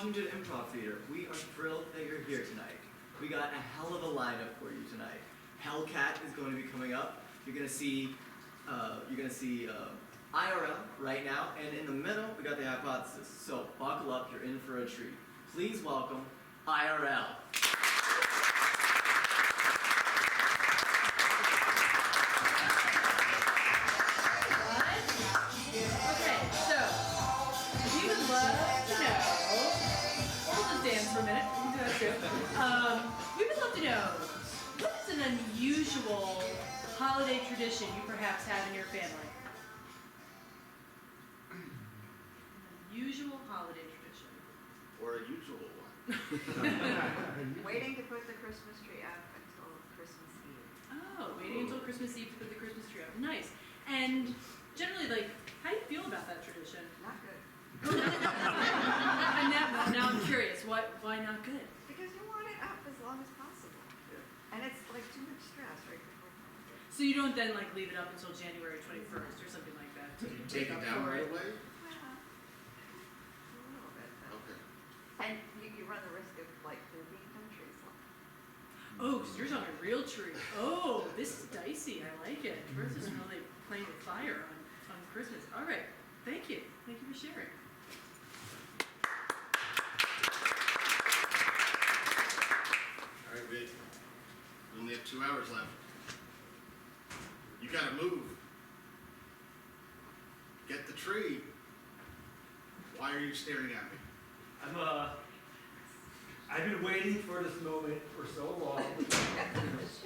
Washington Improv Theater. We are thrilled that you're here tonight. We got a hell of a lineup for you tonight. Hellcat is going to be coming up. You're gonna see IRL right now, and in the middle we got the hypothesis. So buckle up, you're in for a treat. Please welcome IRL. For a minute. We can do that too. We would love to know, what is an unusual holiday tradition you perhaps have in your family? An unusual holiday tradition. Or a usual one. Waiting to put the Christmas tree up until Christmas Eve. Oh, waiting until Christmas Eve to put the Christmas tree up. Nice. And generally, like, how do you feel about that tradition? Not good. And now I'm curious, why not good? Because you want it up as long as possible. Yeah. And it's like too much stress right before holiday. So you don't then like leave it up until January 21st or something like that? Do you take it down right away? Well, a little bit. Okay. And you run the risk of like there being no trees left. Oh, because you're talking real tree. Oh, this is dicey. I like it. Versus really playing with fire on Christmas. All right. Thank you. Thank you for sharing. All right, Vic. We only have 2 hours left. You gotta move. Get the tree. Why are you staring at me? I've been waiting for this moment for so long.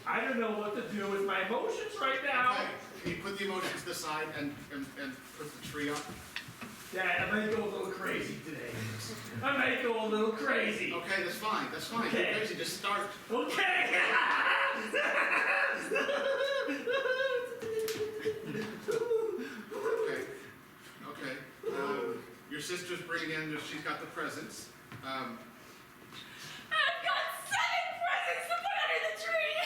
I don't know what to do with my emotions right now. Okay. Can you put the emotions aside and put the tree up? Dad, I might go a little crazy today. I might go a little crazy. Okay, that's fine. That's fine. Okay. You're crazy. Just start. Okay. Okay. Your sister's bringing in. She's got the presents. I've got 7 presents to put under the tree!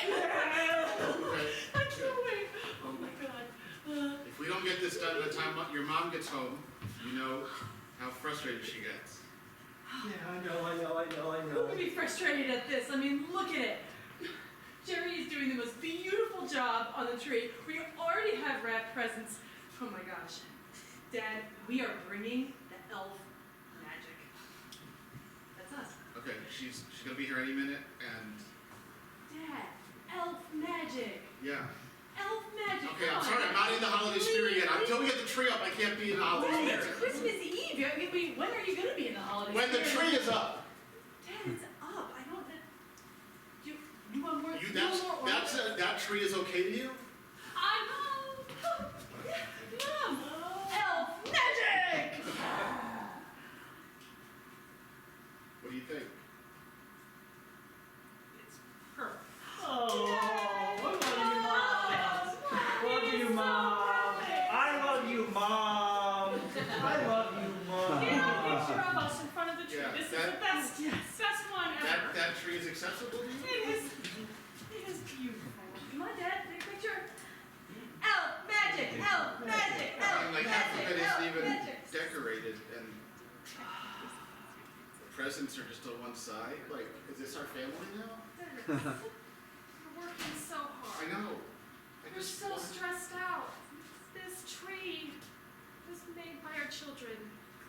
Okay. I can't wait. Oh my god. If we don't get this done by the time your mom gets home, you know how frustrated she gets. Yeah, I know. Who can be frustrated at this? I mean, look at it. Jerry is doing the most beautiful job on the tree. We already have wrapped presents. Oh my gosh. Dad, we are bringing the elf magic. That's us. Okay, she's gonna be here any minute, and Dad, elf magic. yeah. Elf magic. Okay, I'm sorry, I'm not in the holiday spirit yet. Until we get the tree up, I can't be in the holiday Dad, spirit. it's Christmas Eve. I mean, when are you going to be in the holiday When the spirit? tree is up. Dad, it's up. I don't. You want more? That tree is okay to you? I know. Mom, elf magic. What do you think? It's perfect. Oh, I love you, Mom. I love you, Mom. I love you, Mom. Get a picture of us in front of the tree. Yeah, This is the best one ever. That tree is acceptable to you? It is beautiful. Come on, Dad, take a picture. Elf magic, elf magic, I elf mean, like half of it magic, isn't elf even magic. decorated, and the presents are just on one side. Like, is this our family now? We're working so hard. I know. We're so stressed out. This tree was made by our children.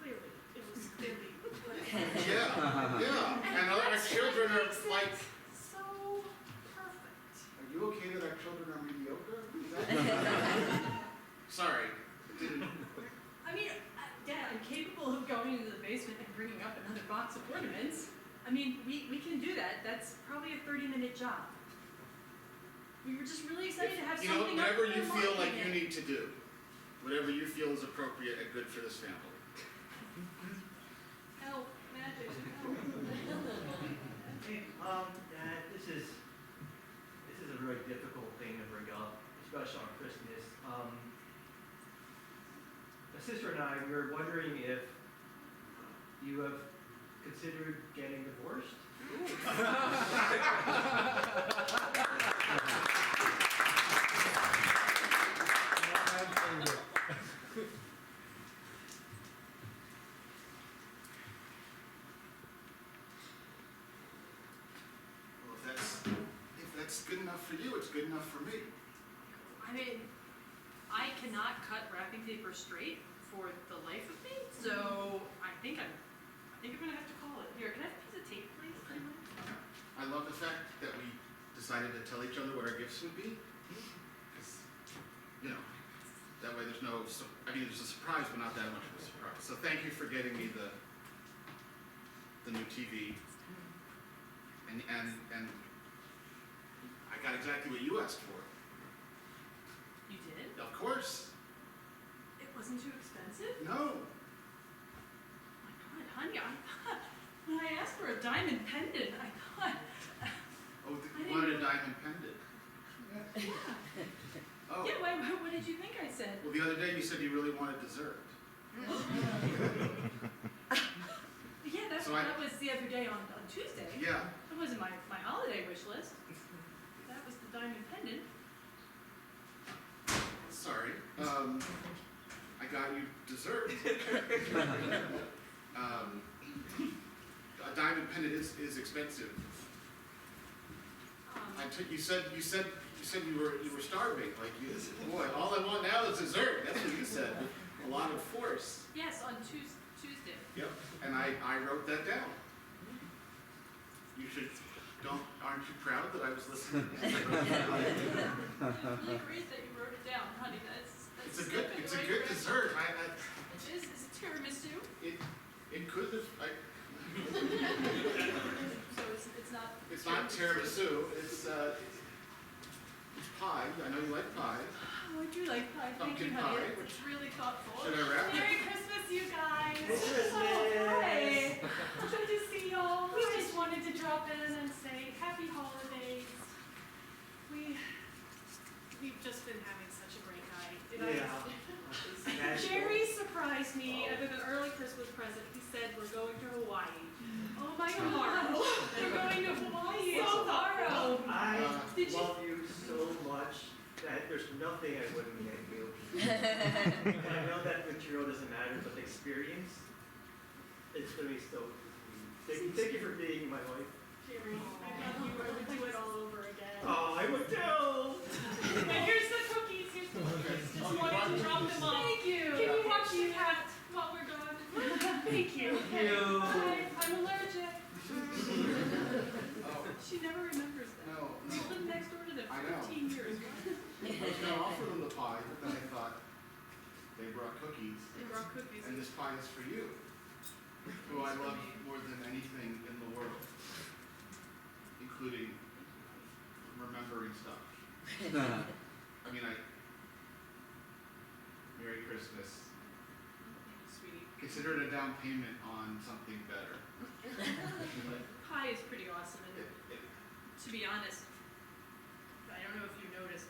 Clearly, it was clearly. Yeah. And our children are like. So perfect. Are you okay that our children are mediocre? Sorry. It didn't. I mean, Dad, I'm capable of going into the basement and bringing up another box of ornaments. I mean, we can do that. That's probably a 30-minute job. We were just really excited to have You know, something up whatever for you the feel like market. you need to do, whatever you feel is appropriate and good for this family. Elf magic. Hey, Dad, this is a really difficult thing to bring up, especially on Christmas. My sister and I, we were wondering if you have considered getting divorced. it's good enough for you, it's good enough for me. I mean, I cannot cut wrapping paper straight for the life of me, so I think I'm gonna have to call it. Here, can I have a piece of tape, please? Okay. I love the fact that we decided to tell each other what our gifts would be. 'Cause, you know, that way there's no, there's a surprise, but not that much of a surprise. So thank you for getting me the new TV. And I got exactly what you asked for. You did? Of course. It wasn't too expensive? No. Oh my God, honey, I thought, when I asked for a diamond pendant, I thought, Oh, I you didn't wanted a know. diamond pendant. yeah. Oh. Yeah, what did you think I said? Well, the other day you said you really wanted dessert. Yeah, that was the other day on Tuesday. Yeah. That wasn't my holiday wish list. That was the diamond pendant. Sorry. I got you dessert. A diamond pendant is expensive. You said you were starving. Like boy, all I want now is dessert. That's what you said. A lot of force. Yes, on Tuesday. Yep. And I wrote that down. You should. Aren't you proud that I was listening? I'm really great that you wrote it down, honey. That's It's a step in good the right direction. dessert. Is it tiramisu? It could have. So it's not. It's not tiramisu. It's pie. I know you like pie. Oh, I do like pie. Thank Pumpkin you, honey. pie. It's really thoughtful. Should I wrap it? Merry Christmas, you guys. Christmas. Oh, hi. Good to see y'all. We just wanted to drop in and say happy holidays. We've just been having such a great night. Jerry surprised me with an early Christmas present. He said we're going to Hawaii. Oh my God. We're going to Hawaii tomorrow. I Did you- love you so much that there's nothing I wouldn't get you. I know that material doesn't matter, but the experience, it's going to be so good. Thank you for being my wife. Jerry, I thought you would do it all over again. Oh, I would too. And here's the cookies. Here's the cookies. Just wanted to drop them off. Thank you. Can you watch the cat while we're gone? Thank you. Thank you. I'm allergic. Oh, She never remembers that. no. We lived next door to them I for know. 15 years. I was going to offer them the pie, but then I thought they brought cookies. They brought cookies. And this pie is for you, who I love more than anything in the world, including remembering stuff. I mean, Merry Christmas. Sweetie. Consider it a down payment on something better. Pie is pretty awesome. And It- to be honest, I don't know if you noticed,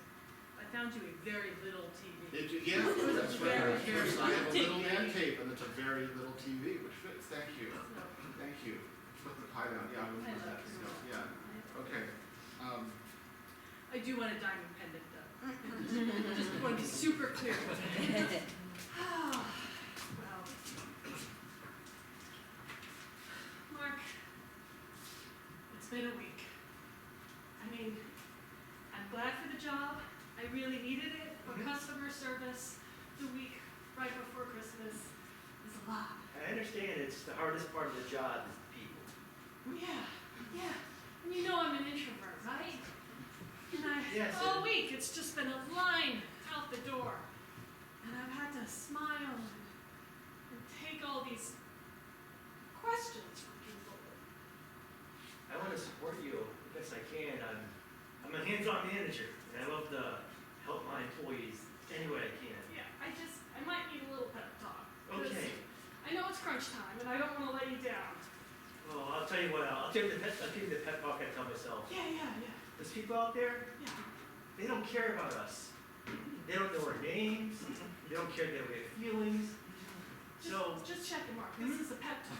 I found you a very little TV. yeah, that's Very, right. very I have a little little man cave, and it's a very little TV, which fits. Thank you. So, Thank you. Put the pie down. Yeah, I wouldn't I let love that you. go. Yeah. Okay. I do want a diamond pendant though. Just want to be super clear. Wow. Mark, it's been a week. I mean, I'm glad for the job. I really needed it, but customer service the week right before Christmas is a lot. I understand it's the hardest part of the job is the people. Yeah. And you know I'm an introvert, right? And Yes, all and- week it's just been a line out the door. And I've had to smile and take all these questions from people. I want to support you the best I can. I'm a hands-on manager, and I love to help my employees any way I can. Yeah, I might need a little pep talk. 'Cause Okay. I know it's crunch time and I don't want to let you down. Well, I'll tell you what. I'll give you the pep talk I tell myself. Yeah. There's people out there. Yeah. They don't care about us. They don't know our names. They don't care that we have feelings. So Just check it, Mark. This is a pep talk.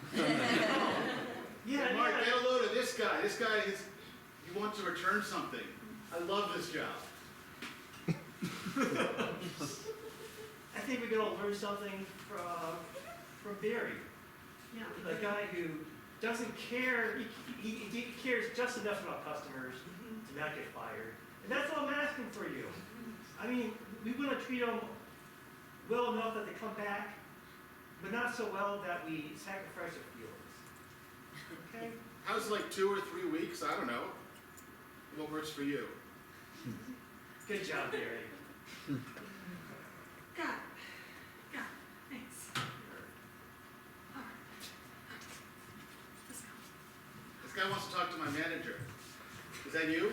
yeah, Mark, yeah. get a load of this guy. This guy he wants to return something. I love this job. I think we can all learn something from Barry. Yeah. A guy who doesn't care, he cares just enough about customers to not get fired. And that's all I'm asking for you. I mean, we want to treat them well enough that they come back, but not so well that we sacrifice their feelings. Okay? How's like 2 or 3 weeks? I don't know. What works for you? Good job, Gary. Got it. Thanks. All right. Let's go. This guy wants to talk to my manager. Is that you?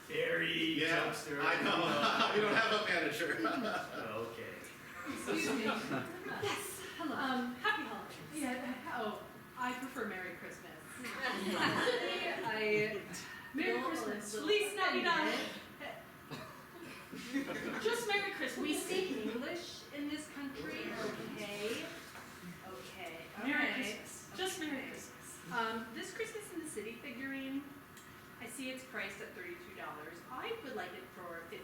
Gary, Yeah, jokester. I know. You don't have a manager. Okay. Excuse me. Yes. Hello. Happy holidays. Yeah. Oh, I prefer Merry Christmas. Merry Christmas. Feliz Navidad. Just Merry Christmas. We speak English in this country, okay? Okay, Merry alright. Christmas. Just Merry Christmas. This Christmas in the City figurine, I see it's priced at $32. I would like it for $15.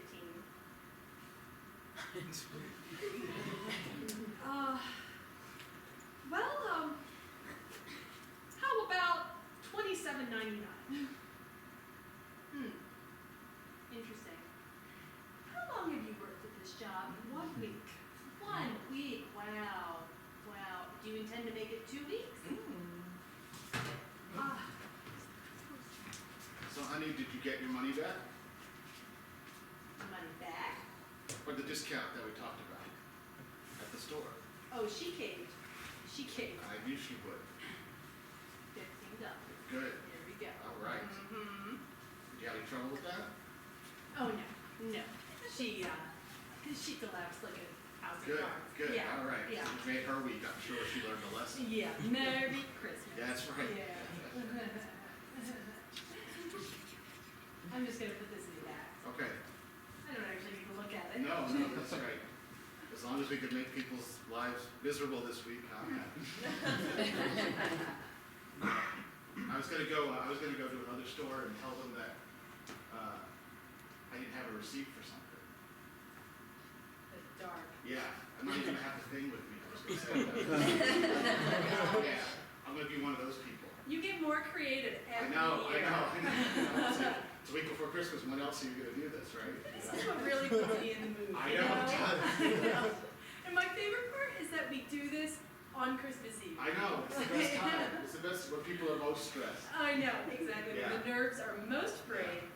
How about $27.99? Interesting. How long have you worked at this job? 1 week. 1 week. Wow. Do you intend to make it 2 weeks? So, honey, did you get your money back? Money back? Or the discount that we talked about at the store? Oh, she caved. I knew she would. $15. Good. Here we go. All right. Mm-hmm. Did you have any trouble with that? Oh, no. She collapsed like a house of Good, cards. good. Yeah. All right. Yeah. It made her week. I'm sure she learned a lesson. Yeah. Merry Christmas. Yeah, that's right. Yeah. I'm just gonna put this in the bag. Okay. I don't actually need to look at it. No, that's right. As long as we can make people's lives miserable this week, I'm happy. I was gonna go to another store and tell them that I didn't have a receipt for something. It's dark. Yeah, I'm not even gonna have the thing with me. I was gonna say that. Yeah, I'm gonna be one of those people. You get more creative I every know. year. It's a week before Christmas. When else are you gonna do this, right? This is what really puts me in the mood. I you know, it does. And my favorite part is that we do this on Christmas Eve. I know. It's the best time. It's the best when people are most stressed. I know, exactly. Yeah. When the nerves are most frayed.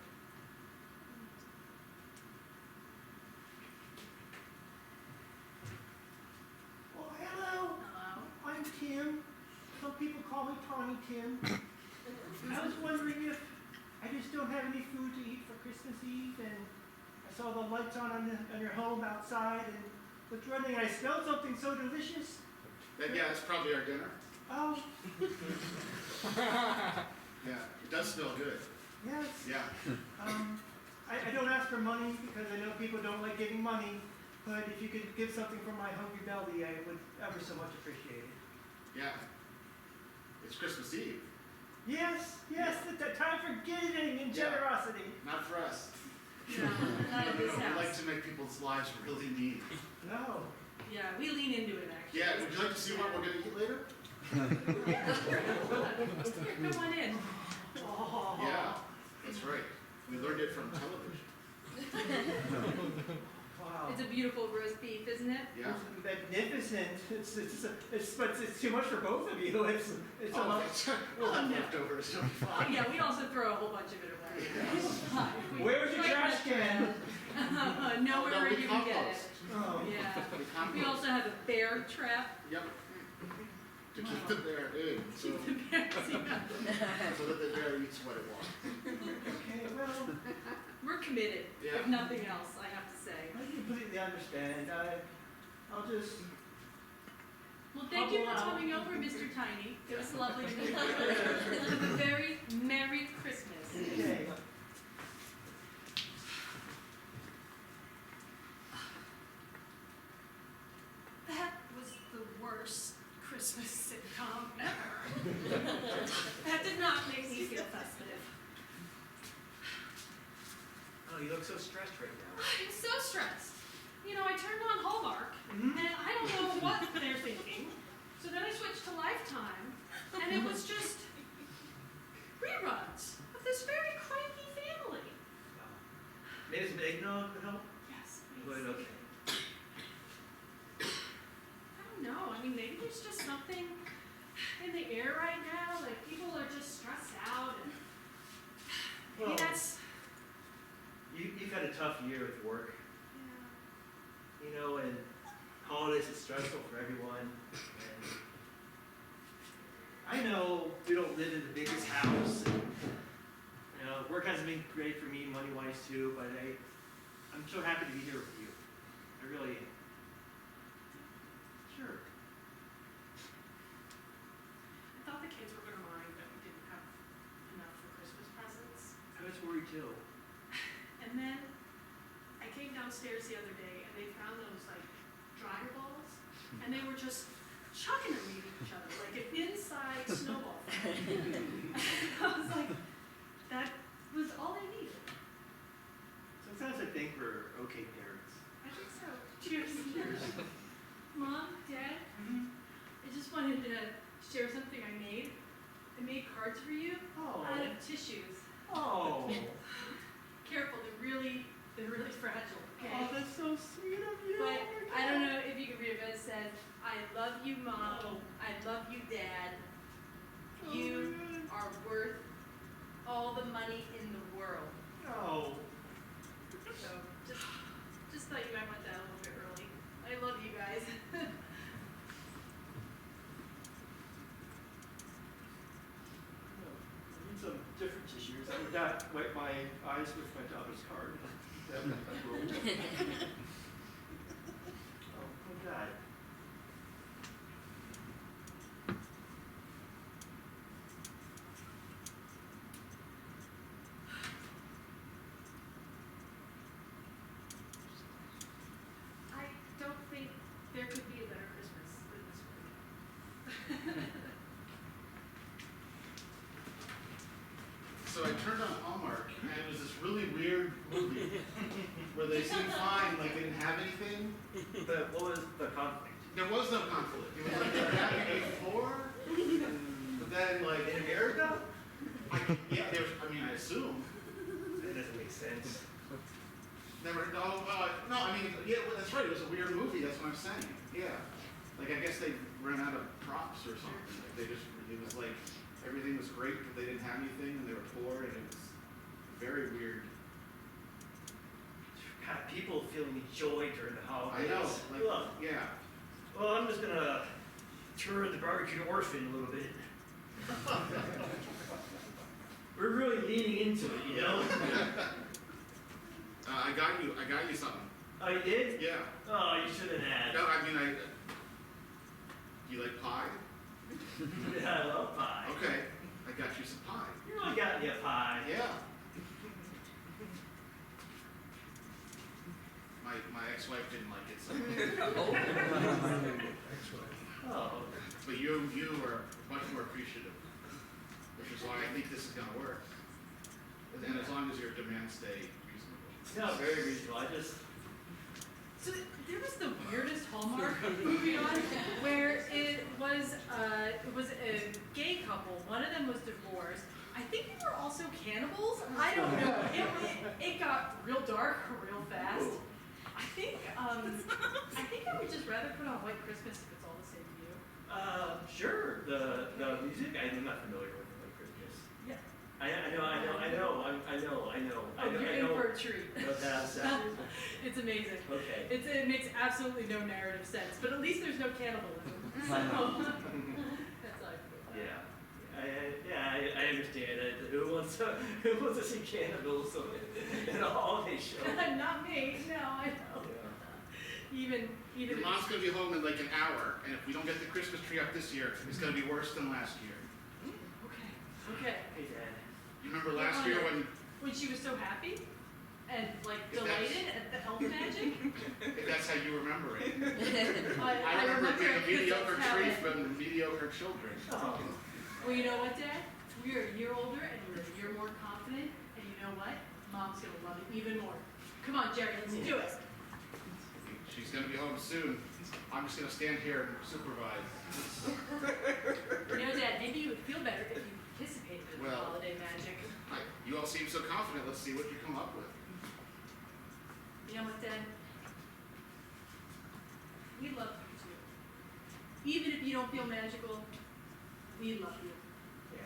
Well, hello. Hello? I'm Tim. Some people call me Tawny Tim. I was wondering if I just don't have any food to eat for Christmas Eve, and I saw the lights on your home outside, and was running, and I smelled something so delicious. Yeah, it's probably our dinner. Oh, Yeah, it does smell good. yes. Yeah. I don't ask for money because I know people don't like giving money, but if you could give something from my hungry belly, I would ever so much appreciate it. Yeah. It's Christmas Eve. Yes, the time for giving and Yeah. generosity. Not for us. No, not in this We like house. to make people's lives really neat. No. Yeah, we lean into it actually. Yeah, would you like to see what we're gonna eat later? Here, come on in. Oh. Yeah, that's right. We learned it from television. Wow. It's a beautiful roast beef, isn't it? Yeah. It's magnificent. It's too much for both of you. It's a Oh, lot. that's right. We'll have No. leftovers. It'll be Oh, fine. yeah, we also throw a whole bunch of it away. It's fine. We- Where was your we trash can? Nowhere No, where we you can get compost. it. Oh. Yeah. We We compost. also have a bear trap. Yep. To keep the bear in, so, Keep the bears, yeah. so that the bear eats what it wants. Okay, well, We're committed, Yeah. if nothing else, I have to say. I completely understand. I'll just. Well, thank you for Wow. coming over, Mr. Tiny. It was lovely to meet you. Have a very Merry Christmas. Okay. That was the worst Christmas sitcom ever. That did not make me feel festive. Oh, you look so stressed right now. I'm so stressed. You know, I turned on Hallmark, Mhm. and I don't know what they're thinking. So then I switched to Lifetime, and it was just reruns of this very cranky family. mean, maybe there's just something in the air right now, like people are just stressed out and maybe Well, that's, You've had a tough year with work, yeah. you know, and holidays is stressful for everyone. And I know we don't live in the biggest house, and, you know, work hasn't been great for me money-wise too, but I'm so happy to be here with you. I really am. Sure. I thought the kids were gonna mind that we didn't have enough for Christmas presents. I was worried too. And then I came downstairs the other day and they found those like dryer balls and they were just chucking them at each other like an inside snowball fight. I was like, that was all they needed. Sometimes I think we're okay parents. I think so. Cheers. Mom, Dad, I just wanted to share something I made. I made cards for you Oh. out of tissues. Oh. Careful, they're really fragile, okay? Oh, that's so sweet of you. But Oh my I don't God. know if you can read it, but it says, I love you, Mom. I love you, Dad. Oh, You man. are worth all the money in the world. Oh. So just thought you might want that a little bit early. I love you guys. I need some different tissues. I would not wipe my eyes with my daughter's card. That would be rude. Oh God. I don't think there could be a better Christmas than this one. So I turned on Hallmark, and it was this really weird movie where they seemed fine, like they didn't have anything. But what was the conflict? There was no conflict. It was like they were happy before, but then like In America? yeah, there's. I mean, I assume. That doesn't make sense. Never. No. No. I mean, yeah. Well, that's right. It was a weird movie. That's what I'm saying. Yeah. Like I guess they ran out of props or something. Like they just. It was like everything was great, but they didn't have anything, and they were poor, and it was very weird. God, people feeling joy during the I holidays. know. Like, Ugh. yeah. Well, I'm just gonna tour the barbecue orphan a little bit. We're really leaning into it, you know? I got you something. Oh, you did? Yeah. Oh, you shouldn't have. No, I mean, you like pie? Yeah, I love pie. Okay, I got you some pie. You really got me a pie. Yeah. My ex-wife didn't like it, so. Oh. But you are much more appreciative, which is why I think this is gonna work. And as long as your demands stay reasonable. No, very reasonable. I just. So there was the weirdest Hallmark movie on where it was a gay couple. One of them was divorced. I think they were also cannibals. I don't know. It got real dark real fast. I think I would just rather put on White Christmas if it's all the same to you. Sure. The music, I'm not familiar with White Christmas. Yeah. I know. Oh, you're in for a treat. But that's, It's amazing. okay. It makes absolutely no narrative sense, but at least there's no cannibalism. So that's how I feel about it. I understand it. Who wants to see cannibalism in a holiday show? Not me. No, I know. Even Your mom's gonna be home in like an hour, and if we don't get the Christmas tree up this year, it's gonna be worse than last year. Okay. Hey, Dad. You remember last year When she was so happy and like If that's- delighted at the elf magic? if that's how you remember it. I remember it being a it 'cause mediocre that's how tree it- from mediocre children. Oh. Well, you know what, Dad? We're a year older and we're a year more confident, and you know what? Mom's gonna love it even more. Come on, Jerry, let's do it. She's gonna be home soon. I'm just gonna stand here and supervise. You know, Dad, maybe you would feel better if you participated in the Well- holiday magic. You all seem so confident. Let's see what you come up with. You know what, Dad? We love you too. Even if you don't feel magical, we love you. Yeah,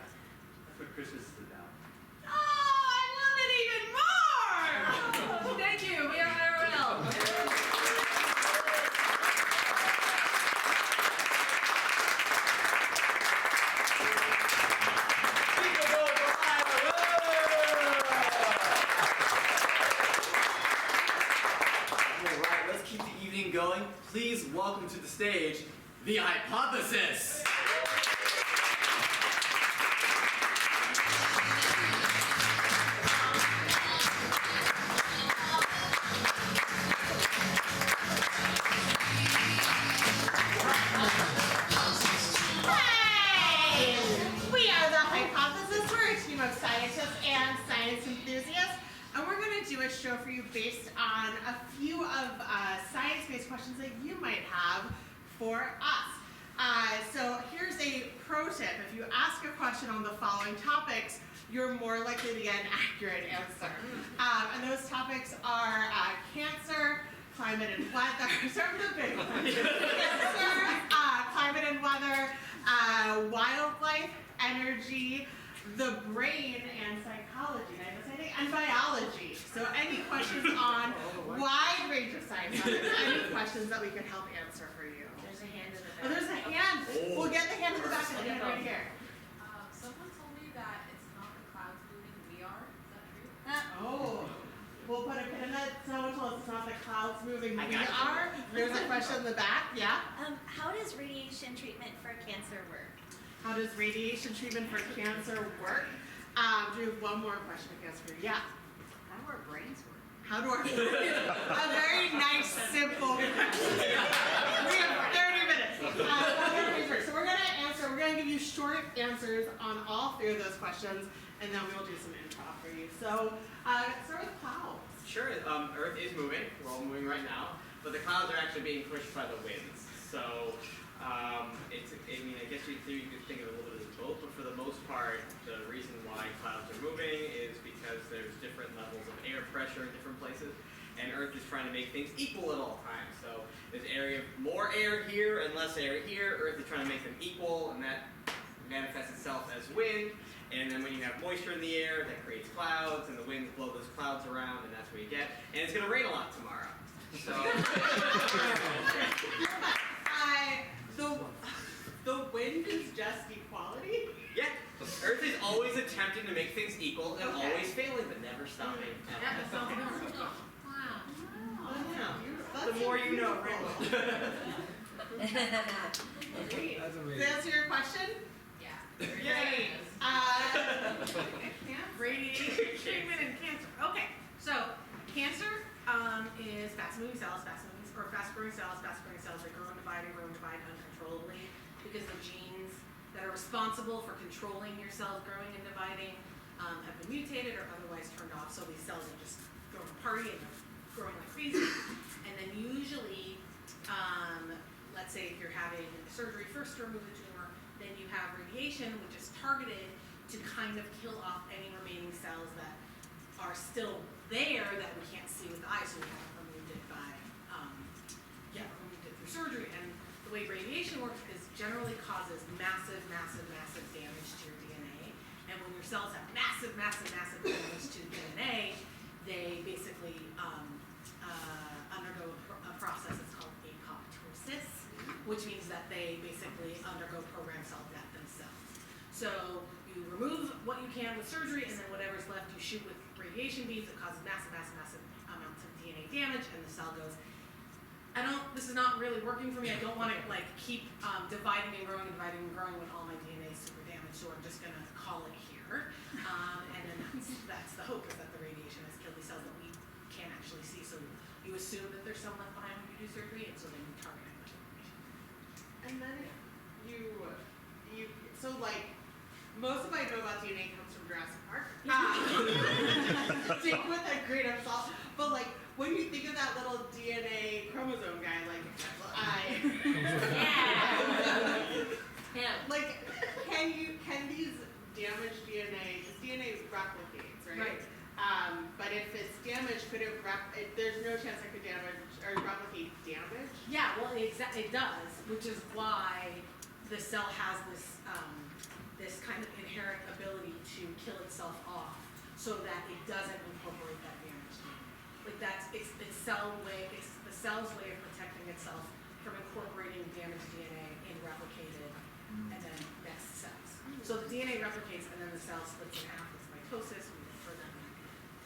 that's what Christmas is about. Oh, I love it even more! Oh, thank you, we are IRL. Alright, let's keep the evening going. Please welcome to the stage, the hypothesis. Hey! We are the Hypothesis. We're a team of scientists and science enthusiasts, and we're going to do a show for you based on a few of science-based questions that you might have for us. So here's a pro tip. If you ask a question on the following topics, you're more likely to get an accurate answer. And those topics are cancer, climate and weather. Start with the big one. Cancer, climate and weather, wildlife, energy, the brain and psychology, and biology. So any questions on wide range of science topics, any questions that we can help answer for you. There's a hand in the back. Oh, there's a hand. We'll get the hand in the back of the hand right here. Someone told me that it's not the clouds moving, we are. Is that true? Oh, we'll put a pin in that. Someone told us it's not the clouds moving, I we got you. are. There's a question in the back, yeah? How does radiation treatment for cancer work? How does radiation treatment for cancer work? Do we have one more question to answer? Yeah. How do our brains work? How do our a very nice, simple question. We have 30 minutes. How do our brains work? So we're gonna give you short answers on all three of those questions, and then we will do some improv for you. So start with clouds. Sure, Earth is moving. We're all moving right now, but the clouds are actually being pushed by the winds. So, I guess you could think of it a little bit as both, but for the most part, the reason why clouds are moving is because there's different levels of air pressure in different places, and Earth is trying to make things equal at all times. So there's more air here and less air here. Earth is trying to make them equal, and that manifests itself as wind. And then when you have moisture in the air, that creates clouds, and the winds blow those clouds around, and that's what you get. And it's going to rain a lot tomorrow. So The wind is just equality. yeah, Earth is always attempting to make things equal and Okay. always failing, but never stopping. Yeah, that sounds good. Wow. That's The more you know, beautiful. right? Great. Does that answer your question? Yeah. Great. Radiation treatment and cancer. Okay, so cancer is fast-moving cells, fast-growing cells that grow and divide uncontrollably because the genes that are responsible for controlling your cells growing and dividing have been mutated or otherwise turned off. So these cells are just throwing a party and they're growing like crazy. And then usually, let's say if you're having surgery first to remove the tumor, then you have radiation, which is targeted to kind of kill off any remaining cells that are still there that we can't see with the eye, so we haven't removed it removed it through surgery. And the way radiation works is generally causes massive damage to your DNA. And when your cells have massive damage to DNA, they basically undergo a process that's called apoptosis, which means that they basically undergo programmed cell death themselves. So you remove what you can with surgery, and then whatever's left you shoot with radiation beams that causes massive amounts of DNA damage, and the cell goes, this is not really working for me. I don't want to keep dividing and growing when all my DNA is super damaged, so I'm just going to call it here. And then that's the hope, is that the radiation has killed these cells that we can't actually see. So you assume that there's some left behind when you do surgery, and so then you target it with information. And then most of what I know about DNA comes from Jurassic Park. Take with a grain of salt. But when you think of that little DNA chromosome guy, can these damaged DNA, because DNA replicates, right? But if it's damaged, could there's no chance it could damage or replicate damage? Yeah, well, it does, which is why the cell has this kind of inherent ability to kill itself off, so that it doesn't incorporate that damage. Like it's the cell's way of protecting itself from incorporating damaged DNA in replicated and then next cells. So the DNA replicates and then the cell splits in half with mitosis. We refer them in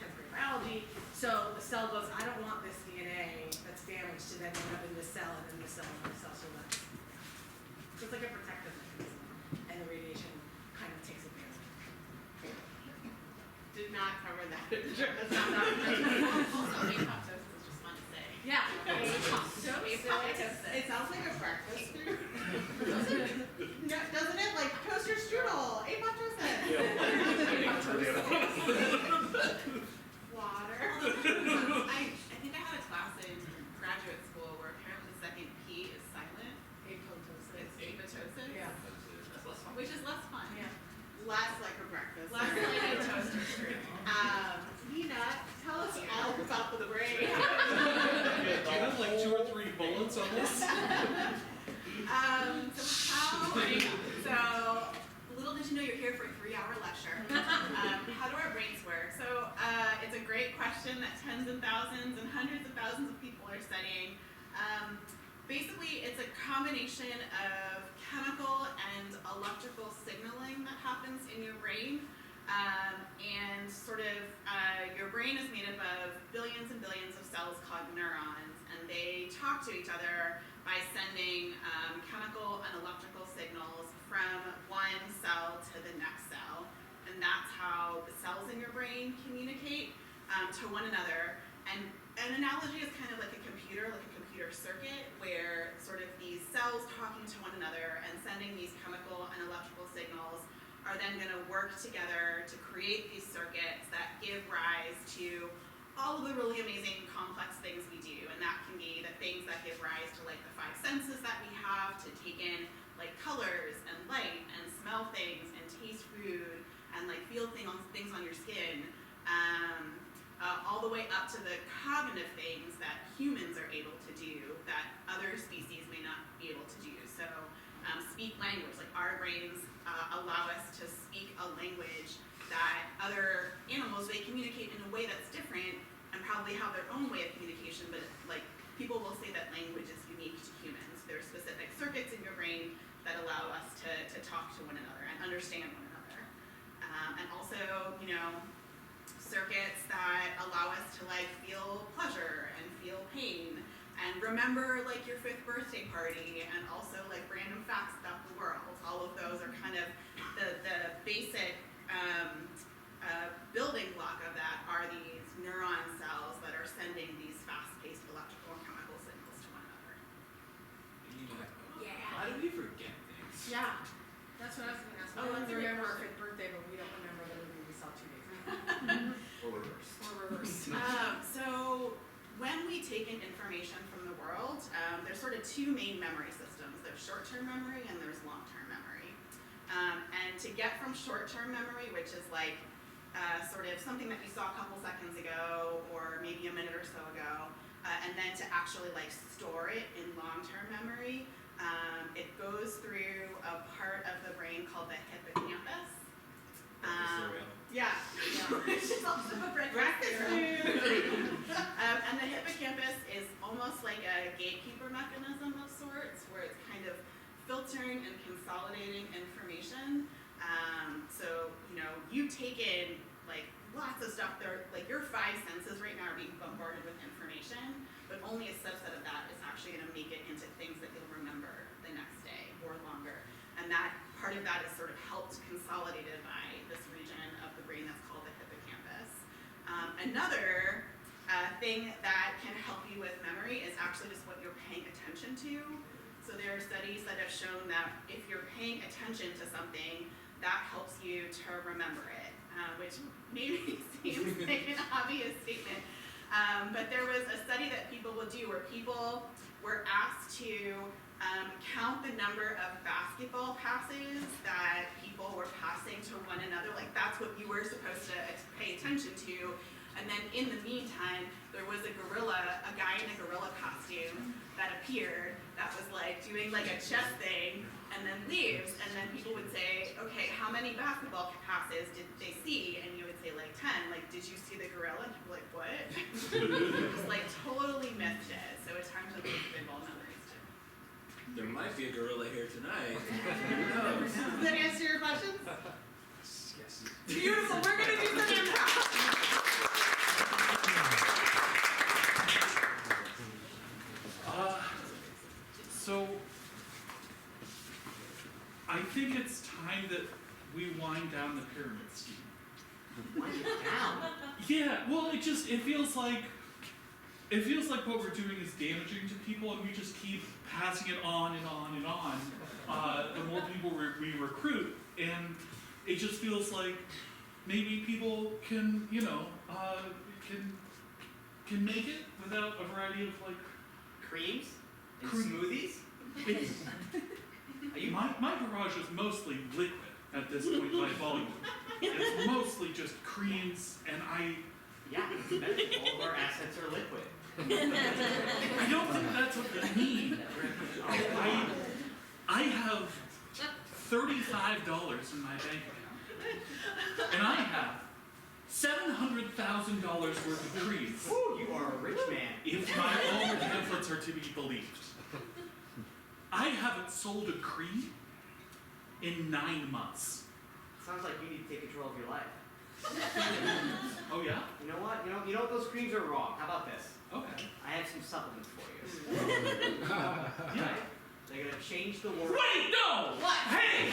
10th grade biology. So the cell goes, I don't want this DNA that's damaged to then end up in the cell, and then the cell survives. So it's like a protective mechanism, and the radiation kind of takes advantage. Did not cover that. That's not that. Also, apoptosis is just fun to say. Yeah. Apoptosis. It sounds like a breakfast food. No, doesn't it? Like toaster strudel, apoptosis. Water. I think I had a class in graduate school where apparently the second P is silent. Apoptosis. It's apoptosis. Yeah. That's less fun. Which is less fun. Yeah. Less like a breakfast. Less like a toaster strudel. Nina, tell us all about the brain. Do you have like 2 or 3 bullets on this? So little did you know you're here for a 3-hour lecture. How do our brains work? So it's a great question that tens and thousands and hundreds of thousands of people are studying. Basically, it's a combination of chemical and electrical signaling that happens in your brain. And sort of your brain is made up of billions and billions of cells called neurons, and they talk to each other by sending chemical and electrical signals from one cell to the next cell. And that's how the cells in your brain communicate to one another. And an analogy is kind of like a computer circuit, where sort of these cells talking to one another and sending these chemical and electrical signals are then going to work together to create these circuits that give rise to all of the really amazing complex things we do. And that can be the things that give rise to like the 5 senses that we have to take in like colors and light and smell things and taste food and like feel things on your skin, all the way up to the cognitive things that humans are able to do that other species may not be able to do. So speak language, like our brains allow us to speak a language that other animals, they communicate in a way that's different and probably have their own way of communication, but like people will say that language is unique to humans. There are specific circuits in your brain that allow us to talk to one another and understand one another. And also, circuits that allow us to like feel pleasure and feel pain and remember like your 5th birthday party, and also like random facts about the world. All of those are kind of the basic building block of that are these neuron cells that are sending these fast-paced electrical and chemical signals to one another. Yeah. Why do we forget things? Yeah. That's what I was going to ask. Oh, We that's a great remember our question. 5th birthday, but we don't remember the movie we saw 2 days ago. Or reverse. Or reverse. So when we take in information from the world, there's sort of 2 main memory systems. There's short-term memory and there's long-term memory. And to get from short-term memory, which is like sort of something that you saw a couple seconds ago or maybe a minute or so ago, and then to actually like store it in long-term memory, it goes through a part of the brain called the hippocampus. Yeah. Which is also a breakfast food. And the hippocampus is almost like a gatekeeper mechanism of sorts, where it's kind of filtering and consolidating information. So, you take in like lots of stuff there, like your 5 senses right now are being bombarded with information, but only a subset of that is actually gonna make it into things that you'll remember the next day or longer. And that part of that is sort of helped consolidated by this region of the brain that's called the hippocampus. Another thing that can help you with memory is actually just what you're paying attention to. So there are studies that have shown that if you're paying attention to something, that helps you to remember it, which maybe seems like an obvious statement. But there was a study that people would do where people were asked to count the number of basketball passes that people were passing to one another. Like that's what you were supposed to pay attention to. And then in the meantime, there was a guy in a gorilla costume that appeared that was like doing like a chess thing and then leaves. And then people would say, okay, how many basketball passes did they see? And you would say like 10. Like, did you see the gorilla? And people were like, what? Just like totally missed it. So it's time to leave pinball memories too. There might be a gorilla here tonight. Does that answer your questions? Yes. Beautiful, we're gonna do some improv. So, I think it's time that we wind down the pyramid scheme. Wind it down. Yeah, well, it feels like what we're doing is damaging to people, and we just keep passing it on and on and on. The more people we recruit, and it just feels like maybe people can, can make it without a variety of like. Creams? And Cream. smoothies? Are you My garage is mostly liquid at this point by volume. It's mostly just creams, and Yeah, it's better. All of our assets are liquid. I don't think that's what they mean. I have $35 in my bank account, and I have $700,000 worth of creams. Ooh, you are a rich man. If my own pamphlets are to be believed. I haven't sold a cream in 9 months. Sounds like you need to take control of your life. Oh yeah? You know what? You know what? Those creams are wrong. How about this? Okay. I have some supplements for you. Yeah. They're gonna change the world. Wait, no! What? Hey,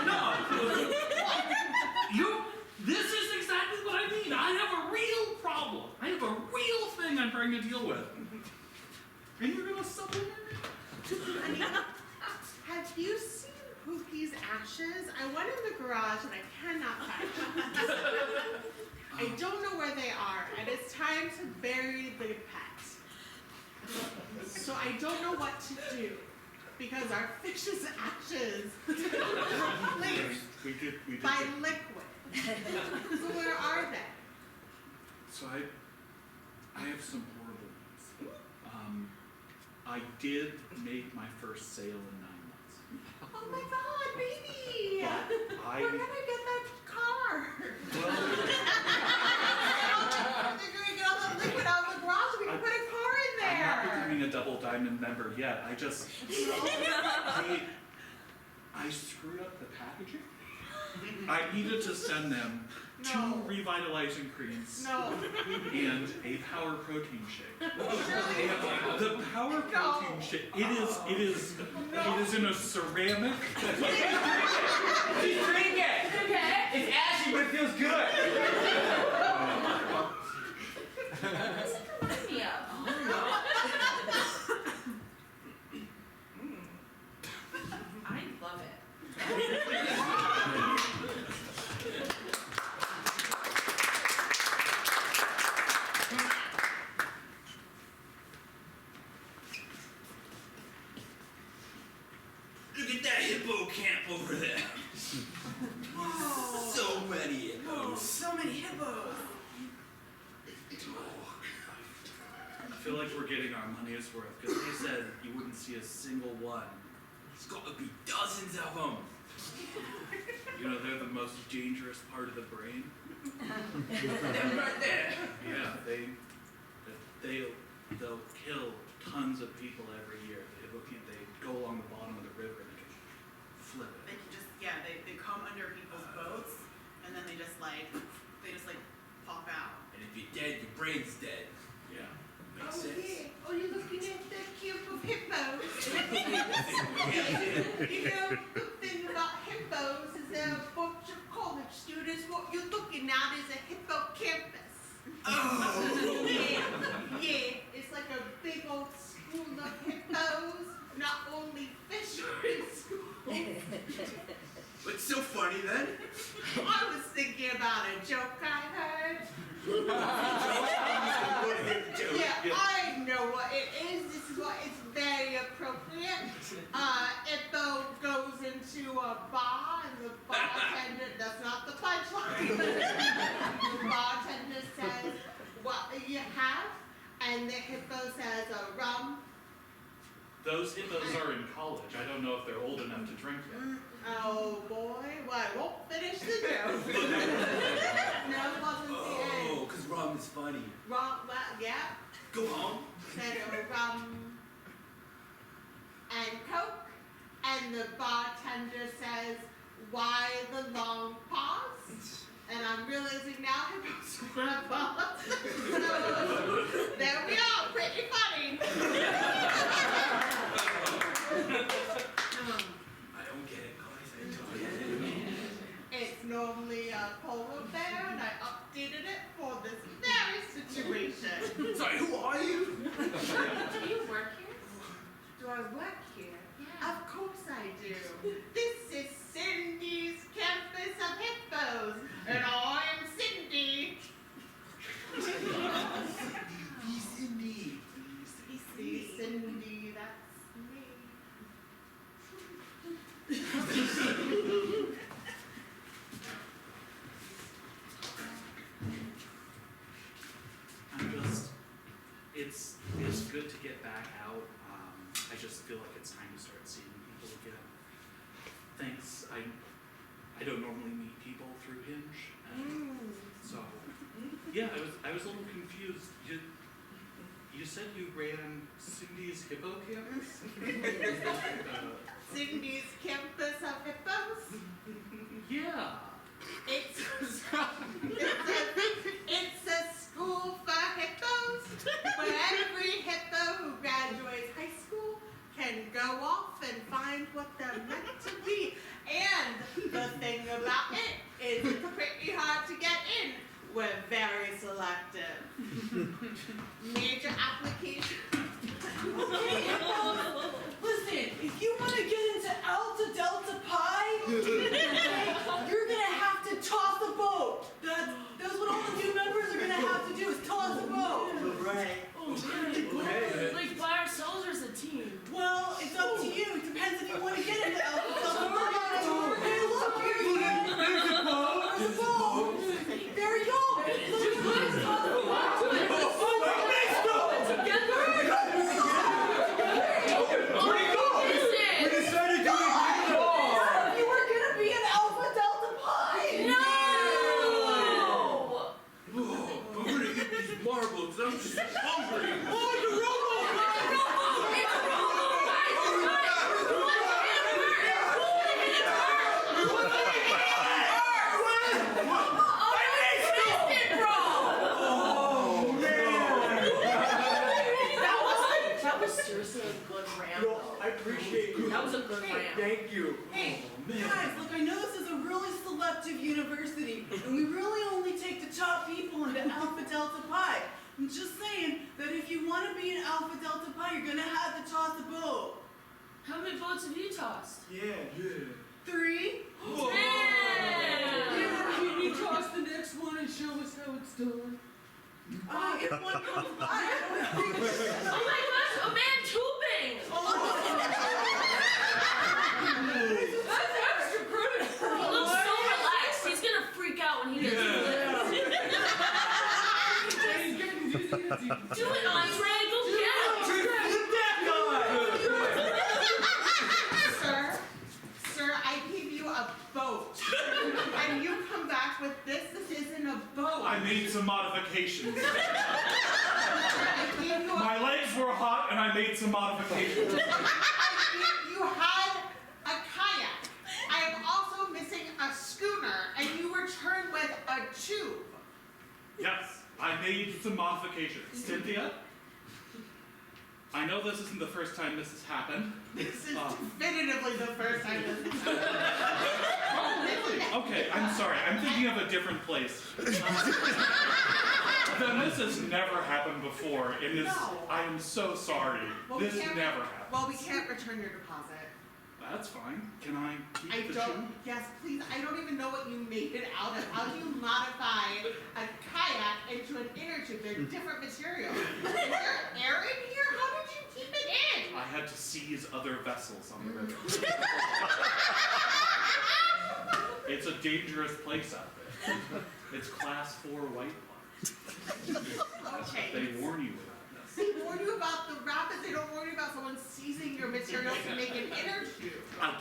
no! This is exactly what I mean. I have a real problem. I have a real thing I'm trying to deal with. And you're gonna supplement it? I mean, have you seen Pookie's ashes? I went in the garage and I cannot find them. I don't know where they are, and it's time to bury the pet. So I don't know what to do, because our fish's ashes are replaced We did. by liquid. So where are they? So I have some horrible news. I did make my first sale in 9 months. Oh my god, baby! But We're gonna get that car! They're gonna get all the liquid out of the garage and we can put a car in I'm not there! becoming a double diamond member yet. I just I screwed up the packaging. I needed to send them 2 revitalizing creams No. and a power protein shake. Surely. And the power protein shake, it is in a ceramic. Just drink it! Okay. It's ashy, but it feels good! Yeah. I love it. Look at that hippo camp over there. Whoa. So many Oh, hippos. so many hippos. I feel like we're getting our money's worth because they said you wouldn't see a single one. There's got to be dozens of them. You know, they're the most dangerous part of the brain. Them right there. Yeah, they'll kill tons of people every year. They go along the bottom of the river and they can flip They it. can just, yeah, they come under people's boats and then they just like pop out. And if you're dead, your brain's dead. Yeah. Makes sense. Yeah. Oh, you're looking at that cube of hippos. You know, the thing about hippos is they're a bunch of college students. What you're looking at is a hippocampus. Oh. Yeah, it's like a big old school of hippos. Not only fish are in school. What's so funny then? I was thinking about a joke I heard. Yeah, I know what it is. This is what it's very appropriate. Hippo goes into a bar and the bartender, that's not the punchline. The bartender says, you have, and the hippo says rum. Those hippos are in college. I don't know if they're old enough to drink yet. Oh boy, well, I won't finish the joke. No, it wasn't the end. Oh, because rum is funny. Rum, well, yeah, Go on. said rum and Coke, and the bartender says, why the long pause? And I'm realizing now hippos don't have pause. So, there we are, pretty funny. I don't get it, guys. I don't get it. It's normally a polar bear, and I updated it for this very situation. Sorry, who are you? Do you work here? Do I work here? Yeah. Of course I do. This is Cindy's campus of hippos, and I'm Cindy. Be Cindy. See, Cindy, that's me. It's good to get back out. I just feel like it's time to start seeing people again. Thanks. I don't normally meet people through Hinge, and so yeah, I was a little confused. You said you ran Cindy's Hippo Campus? Cindy's campus of hippos. Yeah. It's a school for hippos, where every hippo who graduates high school can go off and find what they're meant to be. And the thing about it is it's pretty hard to get in. We're very selective. Major application. Listen, if you want to get into Alpha Delta Pi, you're gonna have to toss a boat. That's what all the new members are gonna have to do is toss a boat. Right. Oh, man. Like by ourselves or as a team? Well, it's up to you. It depends if you want to get into Alpha Delta Pi. Hey, look, here you go. There's a boat. There's a boat. There you go. I'm just hungry. Oh, the robot! That was seriously a good ramp. No, I appreciate you. That was a good ramp. Thank you. Hey, guys, look, I know this is a really selective university, and we really only take the top people into Alpha Delta Pi. I'm just saying that if you want to be in Alpha Delta Pi, you're gonna have to toss a boat. How many boats have you tossed? Yeah. 3. Whoa. Yeah, can you toss the next one and show us how it's done? If one comes by, I don't think. Oh my gosh, a man tubing! That's extra credit. He looks so relaxed, he's gonna freak out when he gets Do it, Andre, go get him! Sir, I gave you a boat, and you come back with this. This isn't a boat. I made some modifications. I gave you a My legs were hot and I made some modifications. You had a kayak. I am also missing a schooner, and you returned with a tube. Yes, I made some modifications. Cynthia? I know this isn't the first time this has happened. This is definitively the first time this has happened. Okay, I'm sorry. I'm thinking of a different place. Then this has never happened before, and this, No. I am so sorry. Well, This we can't- never happened. Well, we can't return your deposit. That's fine. Can I keep I the don't. tube? Yes, please. I don't even know what you made it out of. How do you modify a kayak into an inner tube? They're different materials. Is there air in here? How did you keep it in? I had to seize other vessels on the river. It's a dangerous place out there. It's class 4 whitewater. Okay. They warn you about this. They warn you about the rapids, they don't warn you about someone seizing your materials to make an inner tube. Out.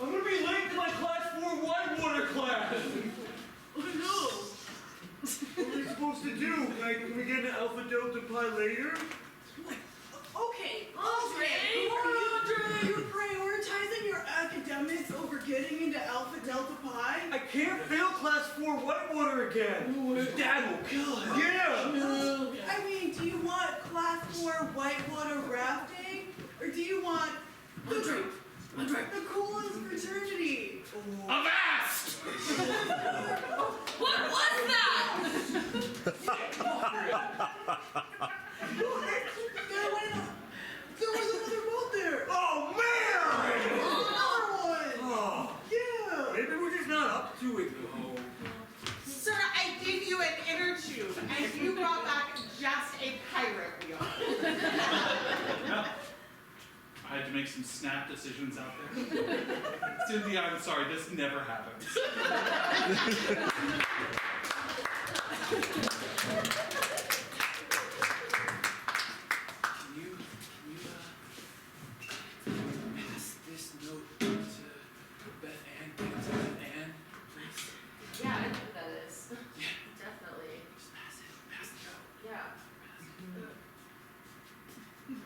I'm gonna be late to my class 4 whitewater class. Oh no. What are we supposed to do? Like, can we get an Alpha Delta Pi later? Okay, Andre, you're prioritizing your academics over getting into Alpha Delta Pi? I can't fail class 4 whitewater again. Dad will kill him. Yeah. I mean, do you want class 4 whitewater rafting? Or do you want the coolest fraternity? Avast! What was that? There was another boat there. Oh man! Another one. Oh, Yeah. maybe we're just not up to it though. Sir, I gave you an inner tube, and you brought back just a pirate wheel. I had to make some snap decisions out there. Cynthia, I'm sorry, this never happens. Can you pass this note to Beth Ann? Please? Yeah, I know who that is. Definitely. Just pass it. Pass the note. Yeah. No.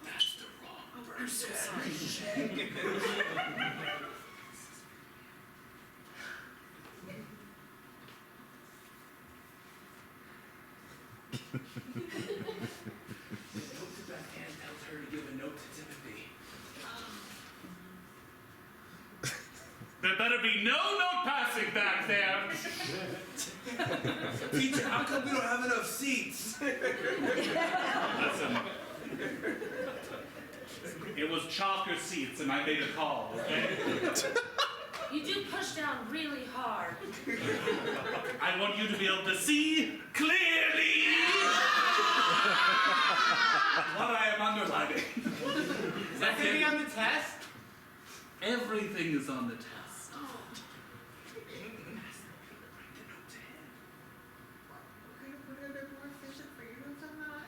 That's the wrong person. Note to Beth Ann tells her to give a note to Timothy. There better be no note passing back there. Teacher, how come we don't have enough seats? Listen. It was chalker seats and I made a call, okay? You do push down really hard. I want you to be able to see clearly what I am underlining. Is that gonna be on the test? Everything is on the test. We're gonna put it in more efficient for you to not.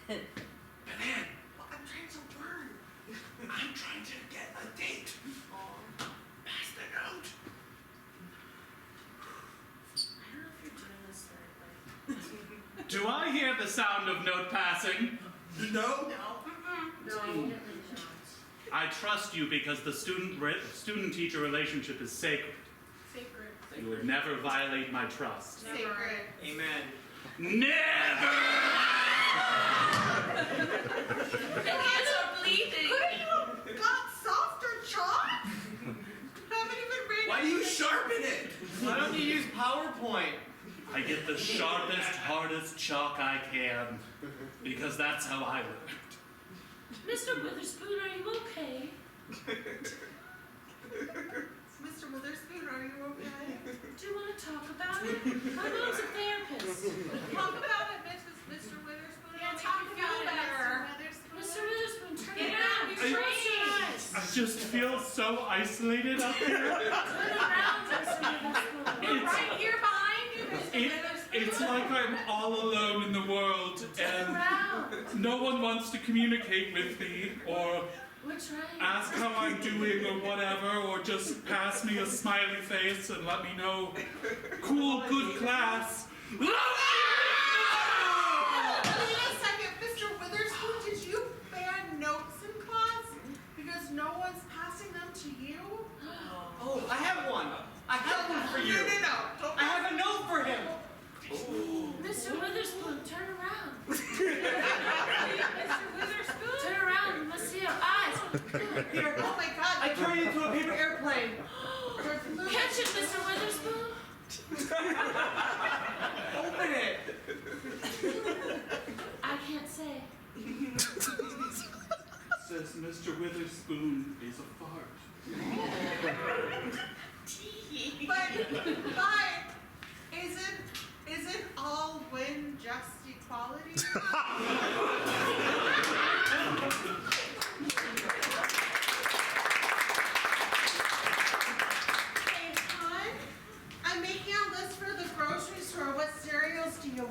Beth Ann, I'm trying to learn. I'm trying to get a date. Pass the note. I don't know if you're doing this the right way. Do I hear the sound of note passing? No? No, definitely don't. I trust you because the student-teacher relationship is sacred. Sacred. You would never violate my trust. Sacred. Amen. Never! My hands are bleeding. Couldn't you have got softer chalk? Haven't even read Why do you sharpen it? Why don't you use PowerPoint? I get the sharpest, hardest chalk I can because that's how I learn. Mr. Witherspoon, are you okay? Mr. Witherspoon, are you okay? Do you want to talk about it? My mom's a therapist. Talk about it, Mr. Witherspoon. Yeah, It'll talk make you about feel it, better. Mr. Witherspoon, turn Get around. out, Close your eyes. I just feel so isolated up here. Turn around, Mr. Witherspoon. We're right here behind you, Mr. Witherspoon. It's like I'm all alone in the world Turn and around. no one wants to communicate with me or We're trying. ask how I'm doing or whatever, or just pass me a smiley face and let me know, cool, good class. Love you! Wait a second, Mr. Witherspoon, did you ban notes in class? Because no one's passing them to you? Oh, I have one. I have one for you. No. Don't I have a note for him. Mr. Witherspoon, turn around. Mr. Witherspoon? Turn around. We must see your eyes. Here, Oh my god. I turned it into a paper airplane. Catch it, Mr. Witherspoon. Open it. I can't say. Says Mr. Witherspoon is a fart. But isn't all win just equality?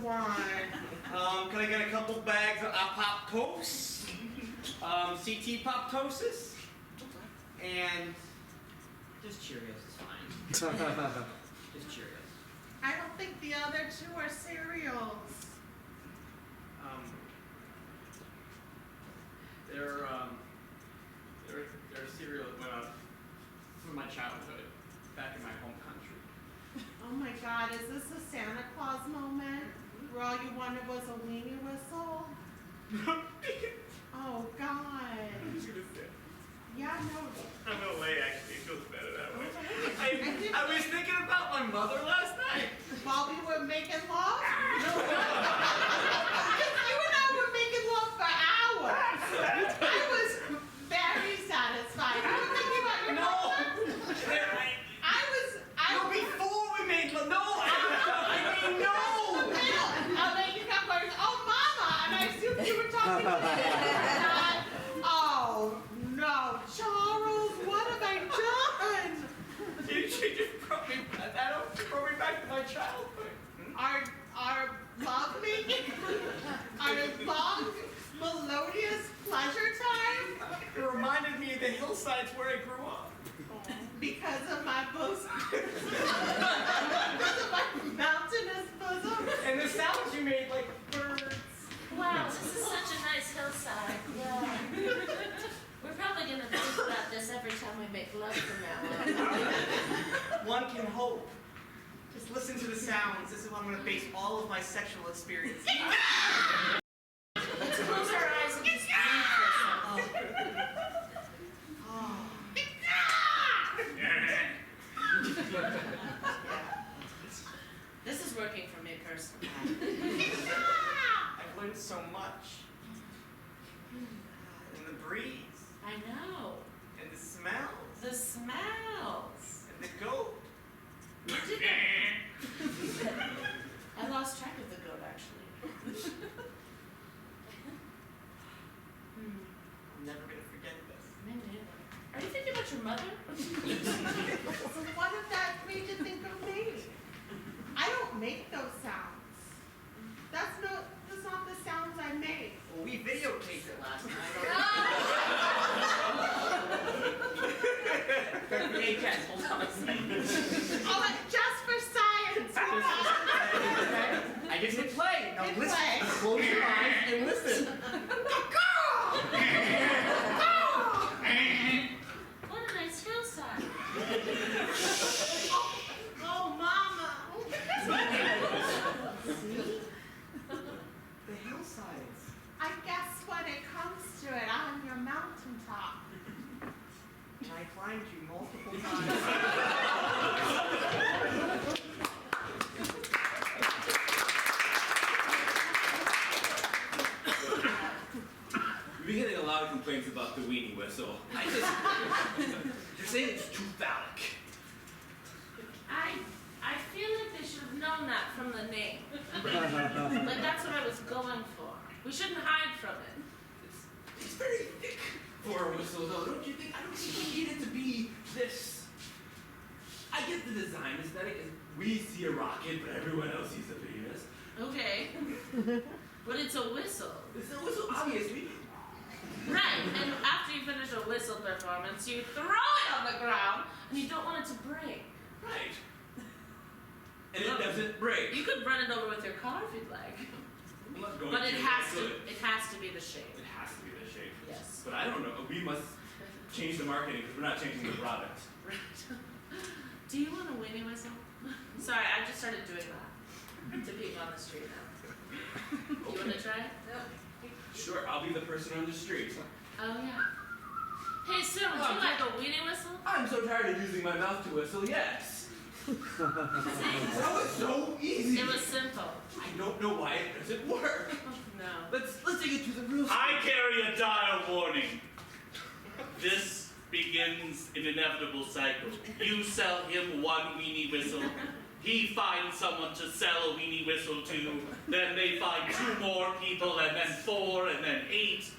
one. Can I get a couple bags of pop toast? CT pop toasts? And just Cheerios is fine. Just Cheerios. I don't think the other two are cereals. They're cereal from my childhood, back in my home country. Oh my God, is this a Santa Claus moment? Where all you wanted was a weenie whistle? Oh God. I'm just gonna say. Yeah, no. I'm gonna lay, actually, it feels better that way. I was thinking about my mother last night. While we were making love? You and I were making love for hours. I was very satisfied. You were thinking about your mother? No, before we made love. No, I mean no. And then you kept going, oh mama, and I assumed you were talking to me. Oh no, Charles, what have I done? She just brought me back to my childhood. Our love making, our long, melodious pleasure time, It reminded me of the hillsides where I grew up. because of my bosom, because of my mountainous bosom. And the sounds you made like birds. Wow, this is such a nice hillside. Yeah. We're probably going to think about this every time we make love from now on. One can hope. Just listen to the sounds. This is what I'm going to base all of my sexual experience. Let's close our eyes and just breathe for a second. This is working for me personally. I've learned so much. And the breeze. I know. And the smells. The smells. And the goat. I lost track of the goat, actually. I'm never going to forget this. Me neither. Are you thinking about your mother? So what if that made you think of me? I don't make those sounds. That's not the sounds I make. Well, we videotaped it last night. Hellcat, hold on a second. Oh, and just for science. Hold on. I just hit play. Now Hit listen. play. Close your eyes and listen. What a nice hillside. Oh, mama. See? The hillsides. I guess when it comes to it, I'm your mountaintop. And I climbed you multiple times. We've been getting a lot of complaints about the weenie whistle. They're saying it's too phallic. I feel like they should have known that from the name. Like that's what I was going for. We shouldn't hide from it. It's very thick for a whistle, though, don't you think? I don't think we need it to be this. I get the design aesthetic. We see a rocket, but everyone else sees a Venus. Okay. But it's a whistle. It's a whistle, obviously. Right, and after you finish a whistle performance, you throw it on the ground, and you don't want it to break. Right. And it doesn't break. You could run it over with your car if you'd like. I'm not going But it to. has I to. could. It has to be the shape. It has to be the shape. Yes. But I don't know. We must change the marketing because we're not changing the product. Right. Do you want a winnie whistle? Sorry, I just started doing that to people on the street now. You want to try it? Sure, I'll be the person on the street. Oh yeah. Hey Sue, would you like a weenie whistle? I'm so tired of using my mouth to whistle. Yes. That was so easy. It was simple. I don't know why it doesn't work. No. Let's take it to the real. I carry a dial warning. This begins an inevitable cycle. You sell him one weenie whistle. He finds someone to sell a weenie whistle to. Then they find 2 more people, and then 4, and then 8.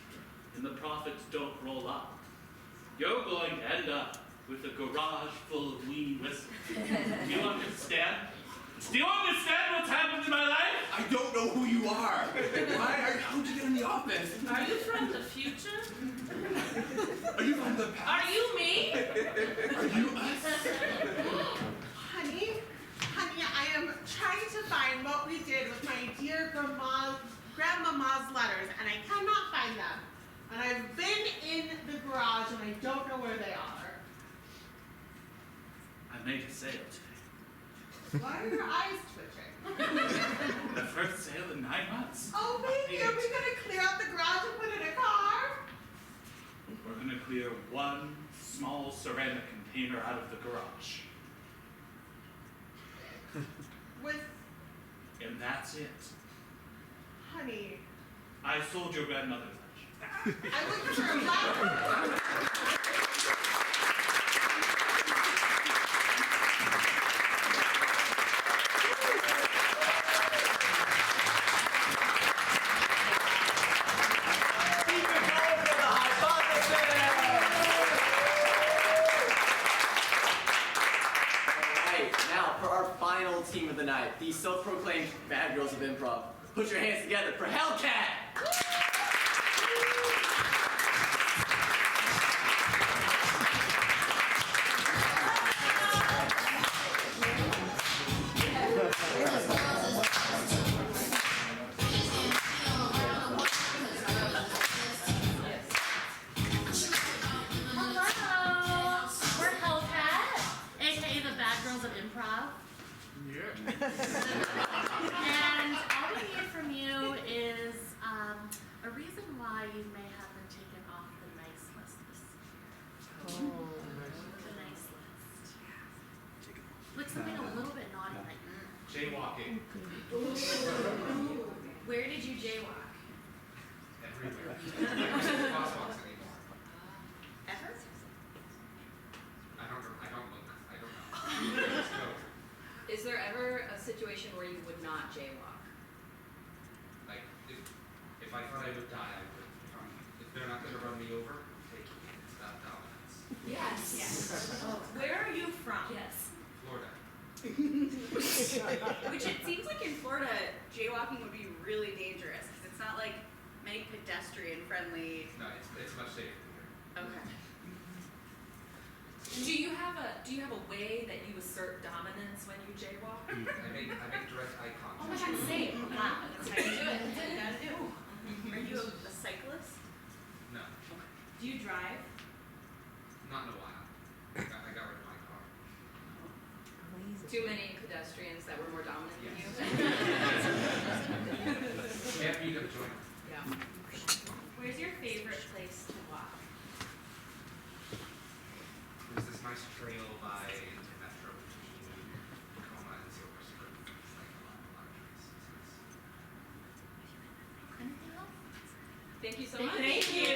And the profits don't roll up. You're going to end up with a garage full of weenie whistles. Do you understand? Do you understand what's happened to my life? I I don't know who you are. How'd you get in the office? Are you from the future? Are you from the past? Are you me? Are you us? Honey, I am trying to find what we did with my dear grandmama's letters, and I cannot find them. And I've been in the garage, and I don't know where they are. I made a sale today. Why are your eyes twitching? The first sale in 9 months. Oh, baby, are we gonna clear out the garage and put in a car? We're gonna clear one small ceramic container out of the garage. And that's it. Honey, I sold your grandmother's lunch. I would prefer black. Team of the night, the self-proclaimed bad girls of improv. Put your hands together for Hellcat! Hello! We're Hellcat, aka the bad girls of improv. And all we need from you is a reason why you may have been taken off the nice list this year. The nice list. Like something a little bit naughty like Jaywalking. Where did you jaywalk? Everywhere. Never see the crosswalks anymore. Ever? I don't look. I don't know. Let's go. Is there ever a situation where you would not jaywalk? Like, if I thought I would die, I would. If they're not going to run me over, take it. It's that dominance. Yes. Oh, where are you from? Yes. Florida. Which it seems like in Florida, jaywalking would be really dangerous because it's not like many pedestrian friendly. No, it's much safer here. Okay. Do you have a way that you assert dominance when you jaywalk? I make direct eye contact. Oh my God, same. Wow, that's how you do it. That's what you gotta do. Are you a cyclist? No, Do you drive? not in a while. I got rid of my car. Too many pedestrians that were more dominant than you. After you got to join. Yeah. Where's your favorite place to walk? There's this nice trail by the metro between Tacoma and Silver Spring. It's like a lot of trees. Anything else? Thank you so much. Thank you.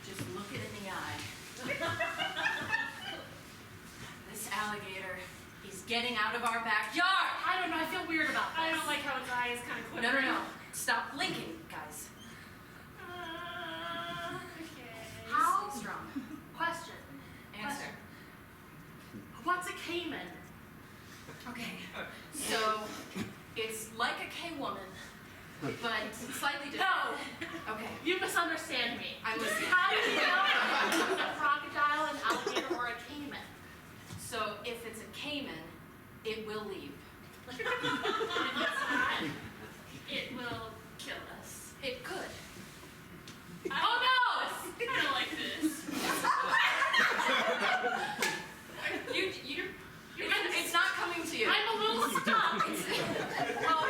Just look it in the eye. This alligator is getting out of our backyard. I don't know, I feel weird about this. I don't like how its eye is kind of quivering. No. Stop blinking, guys. Okay. How strong? Question. Answer. What's a caiman? Okay. So it's like a K-woman, but slightly different. No. Okay. You misunderstand me. I'm listening. How do you know if it's a crocodile, an alligator, or a caiman? So if it's a caiman, it will leave. If it's not, it will kill us. It could. Oh no! I don't like this. It's not coming to you. I'm a little stuck. Well,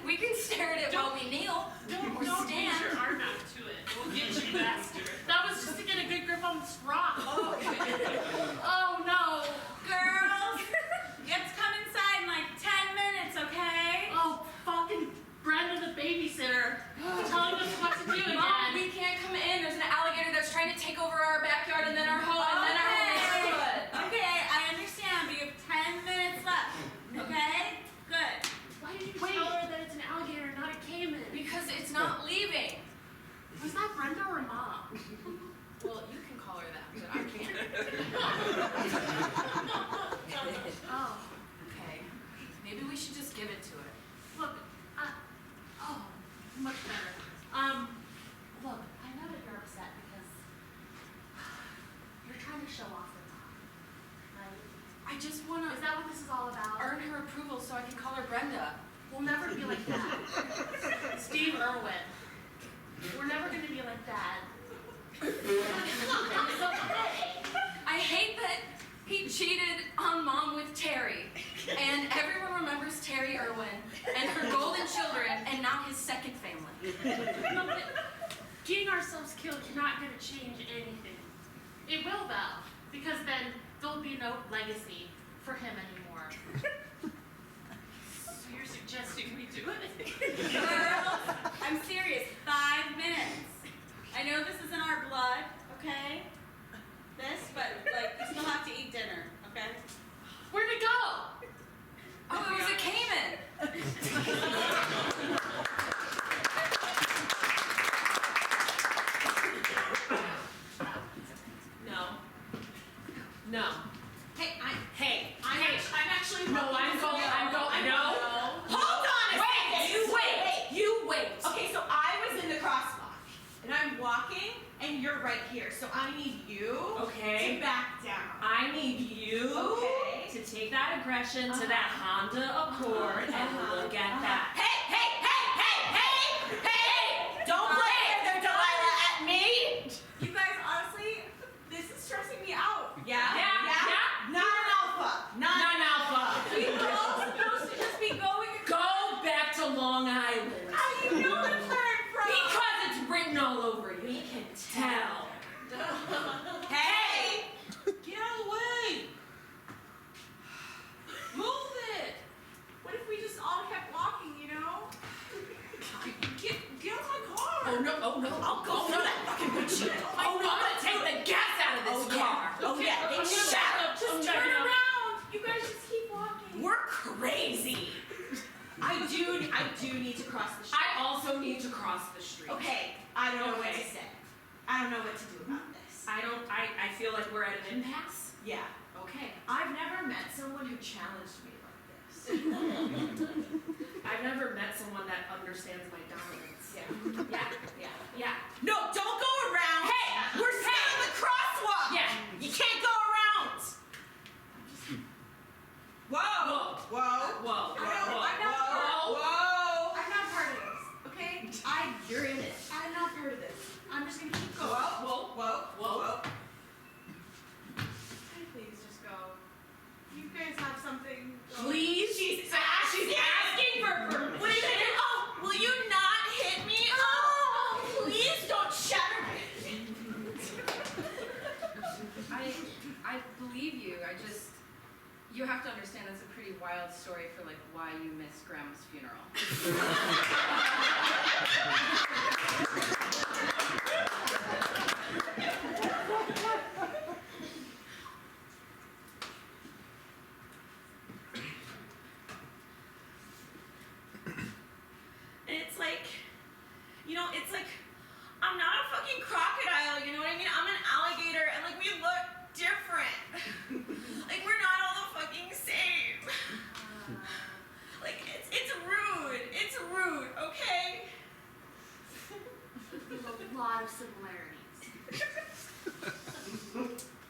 we can stare at it while we kneel or Don't stand. use your arm out to it. We'll get you faster. That was just to get a good grip on this rock. Oh, okay. Oh no. Girls, let's come inside in like 10 minutes, okay? Oh, fucking Brenda the babysitter telling us what to do again. Mom, we just wanna Is that what this is all about? earn her approval so I can call her Brenda. We'll never be like that. Steve Irwin. We're never gonna be like that. It's okay. I hate that he cheated on Mom with Terry. And everyone remembers Terry Irwin and her golden children and now his second family. No, but getting ourselves killed is not gonna change anything. It will though, because then there'll be no legacy for him anymore. So you're suggesting we do it? Girls, I'm serious. 5 minutes. I know this isn't our blood, okay? But like, we still have to eat dinner, okay? Where'd it go? Oh, it was a Cayman. No. No. Hey, I'm actually No, I'm going, no. Hold on a second. You wait. Okay, so I was in the crosswalk, and I'm walking, and you're right here. So I need you Okay. to back down. I need you Okay. to take that aggression to that Honda Accord and look at that. Hey! Don't play there, Delilah, at me! You guys, honestly, this is stressing me out. Yeah? Not an alpha. Not an alpha. We were all supposed to just be going. Go back to Long Island. How do you know where I'm from? Because it's written all over you. We can tell. Hey! Get out of the way. Move it. What if we just all kept walking, you know? Get out of my car. Oh no. I'll go through that fucking windshield. Oh no, I'm gonna take the gas out of this car. Shut up. Just turn around. You guys just keep walking. We're crazy. I do need to cross the street. I also need to cross the street. Okay, I don't know what to Okay. say. I don't know what to do about this. I feel like we're at an impasse. Yeah. Okay. I've never met someone who challenged me like this. I've never met someone that understands my dominance. Yeah. No, don't go around. Hey, we're still in the crosswalk. Yeah. You can't go around. Whoa. Whoa. I'm not part of this, okay? You're in it. I'm not part of this. I'm just gonna keep going. Whoa. Please just go. You guys have something. Please? She's asking for permission. Wait a minute. Oh, will you not hit me? Oh, please don't shatter me. I believe you. You have to understand it's a pretty wild story for like why you missed Grandma's funeral. And it's like, I'm not a fucking crocodile, you know what I mean? I'm an alligator, and like, we look different. Like, we're not all the fucking same. Like, it's rude. It's rude, okay? There's a lot of similarities.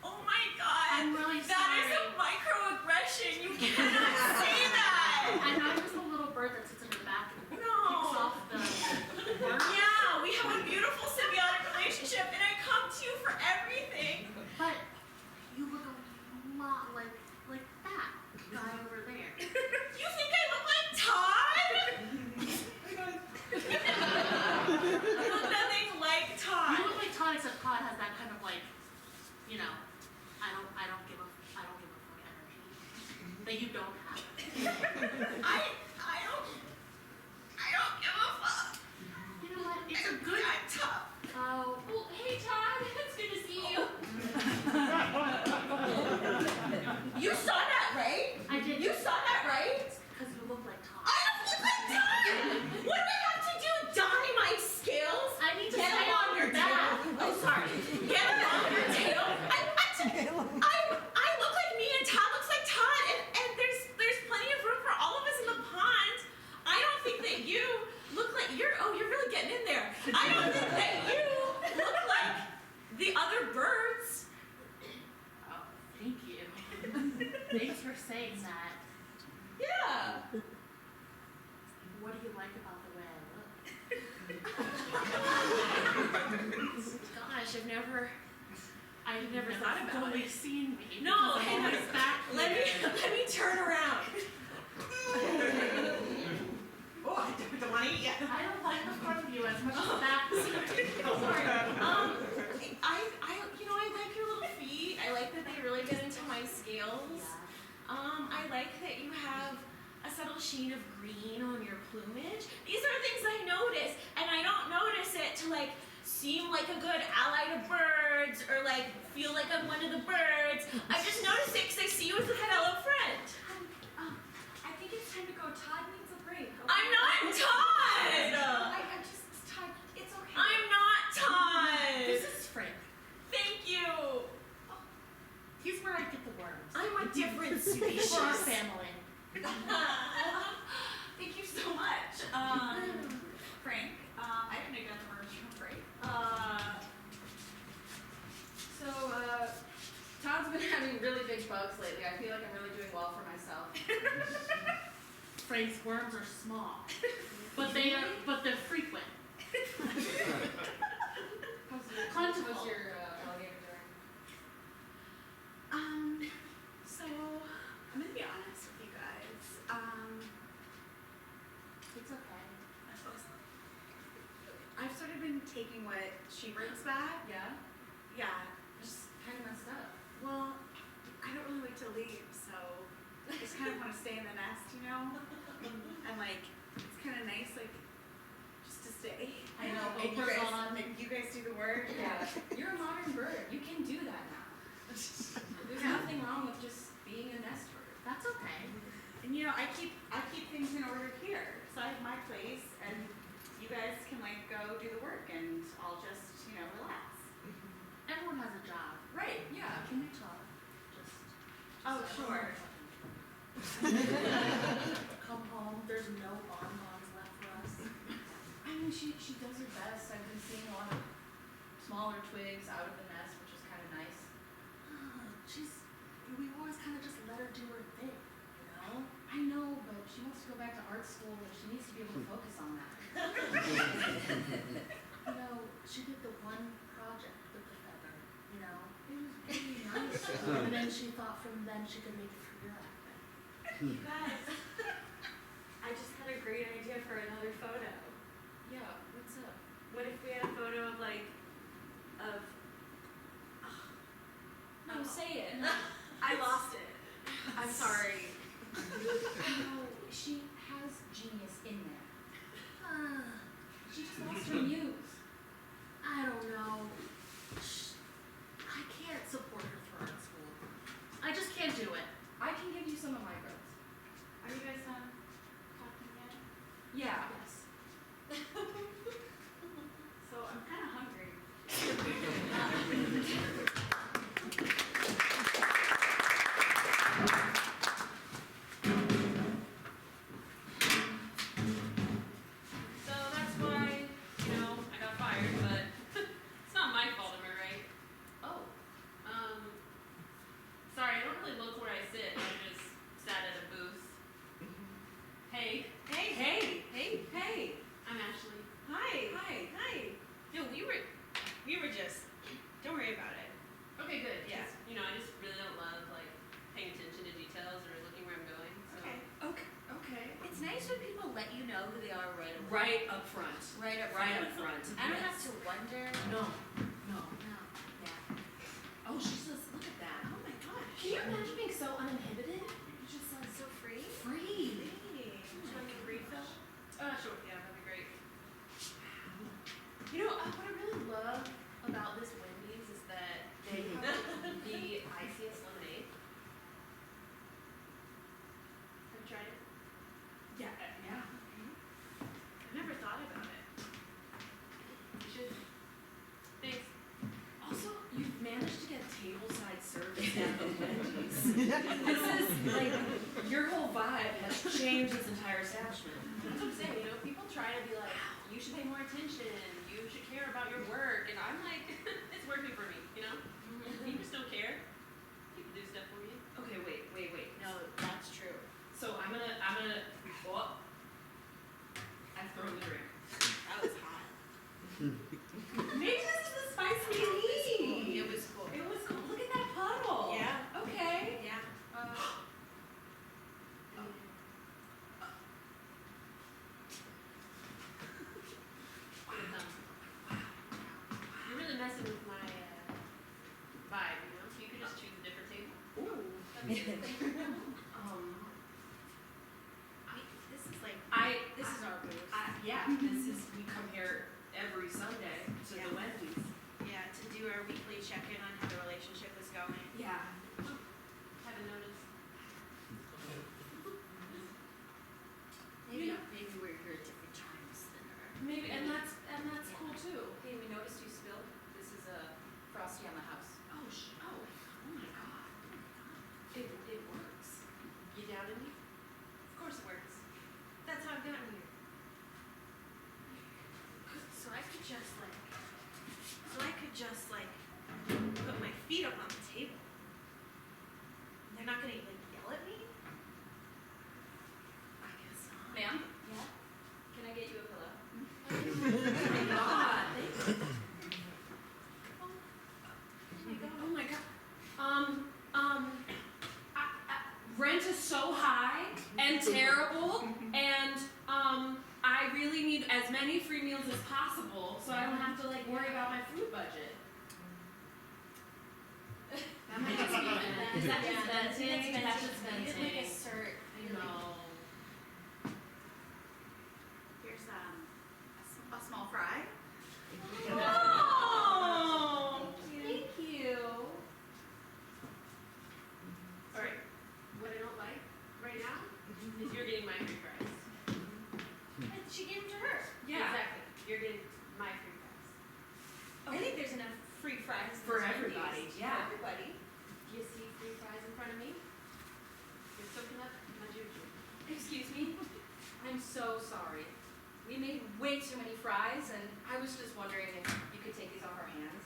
Oh my god. I'm really That is sorry. a microaggression. You cannot say that. I'm not just a little bird that sits in the bathroom. No. Kicks off the worm. Yeah, we have a beautiful symbiotic relationship, and I come to you for everything. But you look a lot like that guy over there. You think I look like Todd? I look nothing like Todd. You look like Todd, except Todd has that kind of like, you know, I don't give a fuck energy that you don't have. I don't give a fuck. You know what? It's a good. I'm tough. Oh, well, hey Todd, it's good to see you. You saw that, right? I did. You saw that, right? Because you look like Todd. I don't look like Todd. What do I have to do? Donnie my scales? I need to Get stay them on your back. Oh, sorry. Get them on your tail. I look like me, and Todd looks like Todd, and there's explains that. Yeah. What do you like about the way I look? Gosh, I've never thought about fully it. seen me. No, because hang I'm on. always back Let me turn around. Oh, I don't want to eat yet. I don't like the front of you as much as the back. Sorry. I like your little feet. I like that they really get into my scales. I like that you have a subtle sheen of green on your plumage. These are things I notice, and I don't notice it to like seem like a good ally to birds or like feel like I'm one of the birds. I just notice it because I see you as a fellow friend. I think it's time to go. Todd needs a break. Okay? I'm not Todd! Todd, it's okay. I'm not Todd! This is Frank. Thank you! He's where I get the worms. I'm a different species. For our family. Thank you so much. Frank, I didn't know you got the worms from Frank. Todd's been having really big bugs lately. I feel like I'm really doing well for myself. Frank's worms are small, but they're frequent. How's your alligator doing? So I'm gonna be honest with you guys. It's okay. I've sort of been taking what she brings back. Yeah? Yeah. Just kind of messed up. Well, I don't really like to leave, so I just kind of want to stay in the nest, you know? And like, it's kind of nice, like, just to stay. I know, And but you guys do the work. Yeah. You're a modern bird. You can do that now. There's nothing wrong with just being a nest bird. That's okay. And you know, I keep things in order here. So I have my place, and you guys can like go do the work, and I'll just, you know, relax. Everyone has a job. Right. Yeah. Can we talk? Oh, sure. Come home. There's no bonbons left for us. I mean, she does her best. I've been seeing a lot of smaller twigs out of the nest, which is kind of nice. We always kind of just let her do her thing, you know? I know, but she wants to go back to art school, and she needs to be able to focus on that. You know, she did the one project with the feather, you know? It was really nice. And then she thought from then she could make a career out of it. You guys, I just had a great idea for another photo. Yeah, what's up? What if we had a photo of No, say it. I lost it. I'm sorry. No, she has genius in there. She just lost her muse. I don't know. I can't support her for art school. I just can't do it. I can give you some of my growth. Are you guys done talking yet? Yeah. Yes. So I'm kind of hungry. So that's why, I got fired, but it's not my fault, am I right? Oh. Sorry, I don't really look where I sit. I just sat at a booth. Hey. Hey. I'm Ashley. Hi. No, we were just, don't worry about it. Okay, good. Yeah. 'Cause, I just really don't love paying attention to details or looking where I'm going. So. Okay. It's nice when people let you know who they are right away. Right up front. Right up front. I don't have to wonder. No. No. Yeah. Oh, she says, look at that. Oh my gosh. Can you imagine being so uninhibited? You just sound so free. Free. Hey. Would you like a refill? Sure. Yeah, that'd be great. What I really love about this Wendy's is that they have the iciest lemonade. Have you tried it? Yeah. I never thought about it. You should. Thanks. Also, you've managed to get tableside service at the Wendy's. This is your whole vibe has changed this entire establishment. That's what I'm saying, people try to be like, you should pay more attention, you should care about your work, and I'm like, it's working for me, you just don't care. People do stuff for you. Okay, wait. No, that's with my vibe, you know, so you could just choose a different table. Ooh. That'd be good. This is our booth. Yeah. This is, we come here every Sunday to Yeah. the Wendy's. Yeah, to do our weekly check-in on how the relationship is going. Yeah. Haven't noticed. Maybe we're here at different times than her. Maybe, and that's cool too. Hey, we noticed you spilled. This is a Frosty on the house. Oh my god. It works. You doubted me? Of course it works. That's how I've gotten here. So I could just put my feet up on the table. They're not gonna like yell at me? I guess not. Ma'am? Yeah? Can I get you a pillow? Oh my god. Rent is so high and terrible, and I really need as many free meals as possible, so I don't have to like worry about my food budget. That might just be venting. Is that just That's venting? venting. That's just You venting. didn't make a cert. No. Here's a small fry. Oh, thank you. All right. What I don't like right now is you're getting my free fries. And she gave them to her. Yeah. Exactly. You're getting my free fries. I think there's enough free fries For in this everybody, Wendy's. yeah. For everybody. Do you see free fries in front of me? You're soaking up my juju. Excuse me? I'm so sorry. We made way too many fries, and I was just wondering if you could take these off our hands.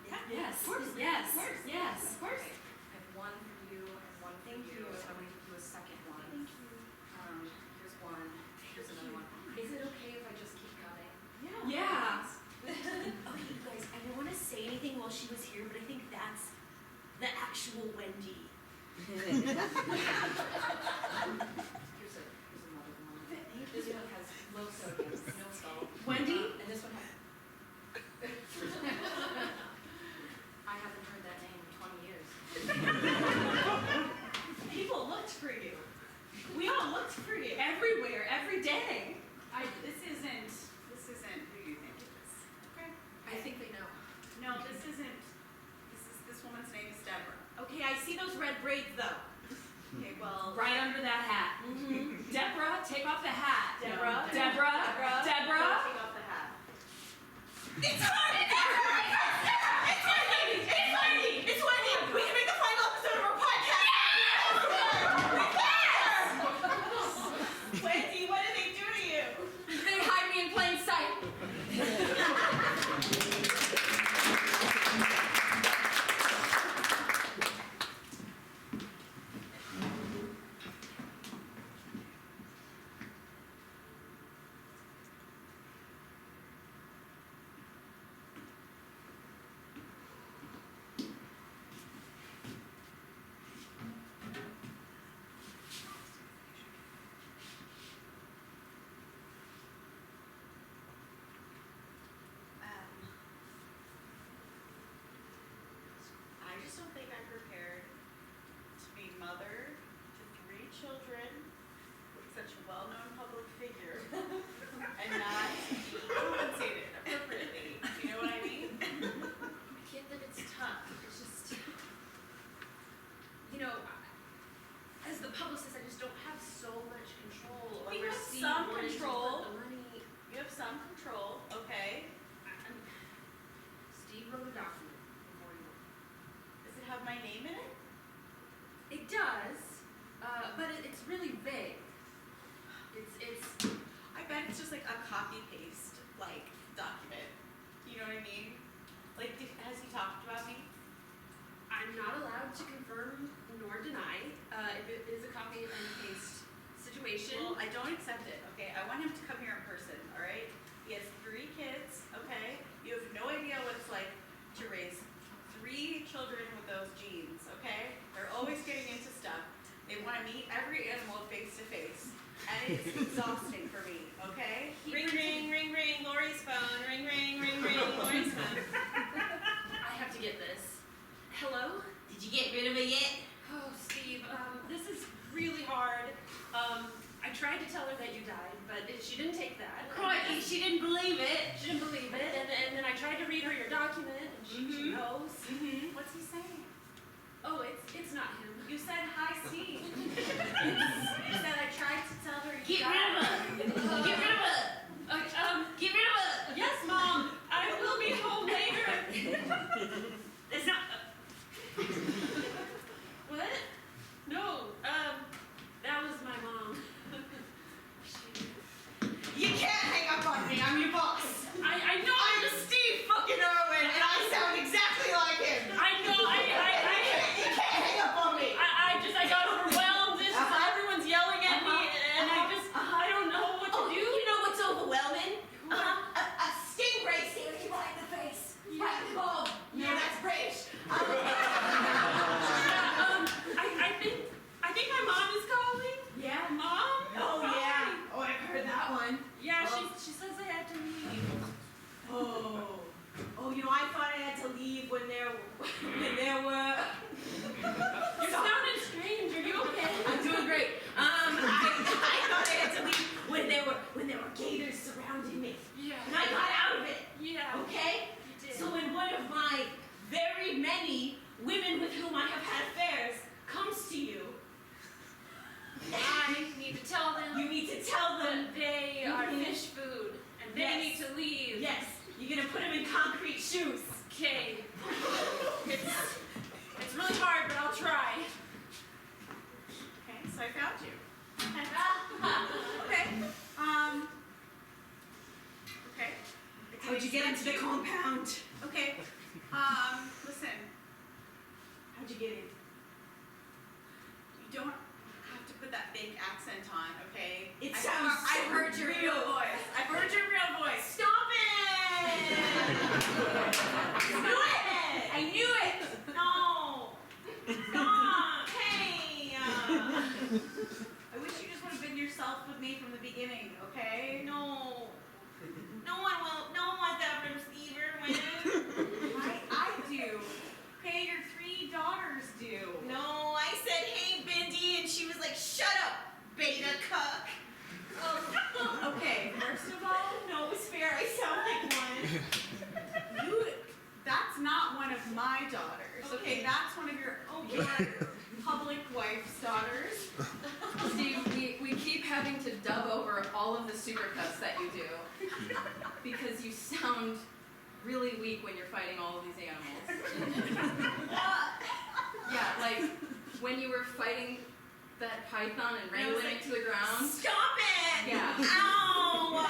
Yeah. Yes. Of course. Yes. Of course. Yes. Of course. I have one for you and one for Thank you. you. I'm going to give you a second one. Thank you. Here's one. Here's another one. Is it okay if I just keep coming? Yeah. Okay, you guys, I don't want to say anything while she was here, but I think that's the actual Wendy. Here's another one. This one has low sodium, no salt. Wendy? And this one has. I haven't heard that name in 20 years. People looked for you. We all looked for you. Everywhere, every day. This isn't who you think it is. Okay. I think they know. No, this isn't. This woman's name is Deborah. Okay, I see those red braids though. Okay, well. Right under that hat. Mm-hmm. Deborah, take off the hat. Deborah. Deborah. Deborah. Take off the hat. It's Wendy! It's Wendy! It's Wendy! It's Wendy! We can make the final episode of our podcast! Wendy, what did they do to you? They hide me in plain sight. I just don't think I'm prepared to be mother to 3 children with such a well-known public figure and not be compensated appropriately. You know what I mean? I get that it's tough. It's just, you know, as the publicist, I just don't have so much control Well, you over have Steve some wanting to control. put the money. You have some control, okay? Steve wrote a document before you. Does it have my name in it? It does, but it's really vague. It's. I bet it's just like a copy-paste, like, document. You know what I mean? Like, has he talked about me? I'm not allowed to confirm nor deny if it is a copy and paste situation. Well, I don't accept it, okay? I want him to come here in person, all right? He has 3 kids, okay? You have no idea what it's like to raise 3 children with those genes, okay? They're always getting into stuff. They want to meet every animal face to face. And it's exhausting for me, okay? Ring, ring, ring, ring, Lori's phone. Ring, ring, ring, ring, Lori's phone. She knows. What's he saying? Oh, it's not him. You said hi, Steve. You said I tried to tell her. Get rid of her! Get rid of her! Get rid of her! Yes, Mom. I will be home later. It's not. What? No, that was my mom. You can't hang up on me. I'm your boss. I know. I'm Steve fucking Irwin, and I sound exactly like him. I know. You can't hang up on me. I got overwhelmed. Everyone's yelling at me, and I don't know what to do. You know what's overwhelming? A stingray staring you right in the face. Right in the ball. Yeah, that's British. I think my mom is calling. Yeah? Mom? Oh, yeah. Oh, I've heard that one. Yeah, she says I have to leave. Oh, you know, I thought I had to leave when there were. You're sounding strange. Are you okay? I'm doing great. I thought I had to leave when there were gators surrounding me. Yeah. And I got out of it. Yeah. Okay? You did. So when one of my very many women with whom I have had affairs comes to you, I need to tell them. you need to tell them. that they are Mhm. fish food, and they Yes. need to leave. Yes, you're gonna put them in concrete shoes. Okay. It's really hard, but I'll try. Okay, so I found you. Okay. Okay. How'd you get into the compound? Okay. Listen. How'd you get in? You don't have to put that fake accent on, okay? It I sounds I heard so your real. real voice. I've heard your real voice. Stop it! I knew it! No. Stop. Hey. I wish you just would have been yourself with me from the beginning, okay? No. No one wants that from Steve Irwin. I do. Okay, your 3 daughters do. No, I said, hey, Bindi, and she was like, shut up, beta cuck. Okay, first of all, No, it was fair. I sound like one. that's not one of my daughters. Okay, that's one of your public wife's daughters. Steve, we keep having to dub over all of the supercuts that you do because you sound really weak when you're fighting all of these animals. Yeah, like when you were fighting that python and wrangling it to the ground. Stop it! Yeah. Ow!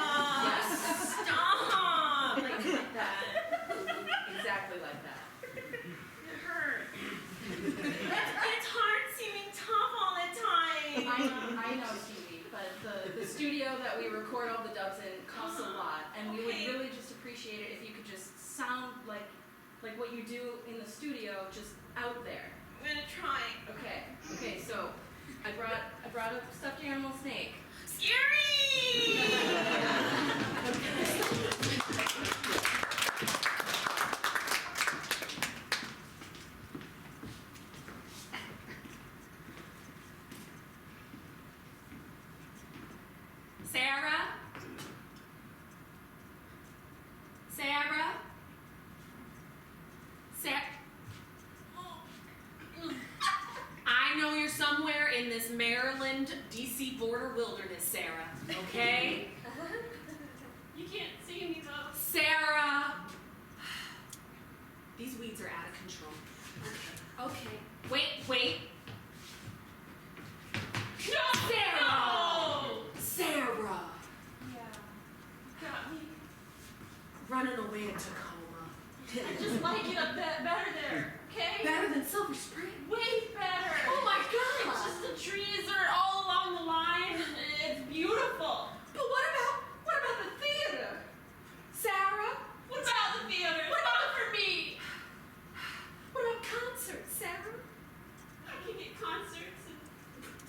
Yes. Stop! Like that. Exactly like that. It hurts. It's hard seeming tough all the time. I know, Stevie, but the studio that we record all the dubs in costs a lot, and we would Okay. really just appreciate it if you could just sound like what you do in the studio, just out there. I'm gonna try. Okay, so I brought a stuffed animal snake. Scary! Sarah? I know you're somewhere in this Maryland, DC border wilderness, Sarah. Okay? You can't see me though. Sarah! These weeds are out of control. Okay. Wait. No! Sarah! No! Sarah! Yeah. Got me. Running away in Tacoma. I just like it up better there. Okay? Better than Silver Spring? Way better. Oh my It's God! just the trees are all along the line. It's beautiful. But what about the theater? Sarah? What about the theater? What Not for me. What about concerts, Sarah? I can get concerts in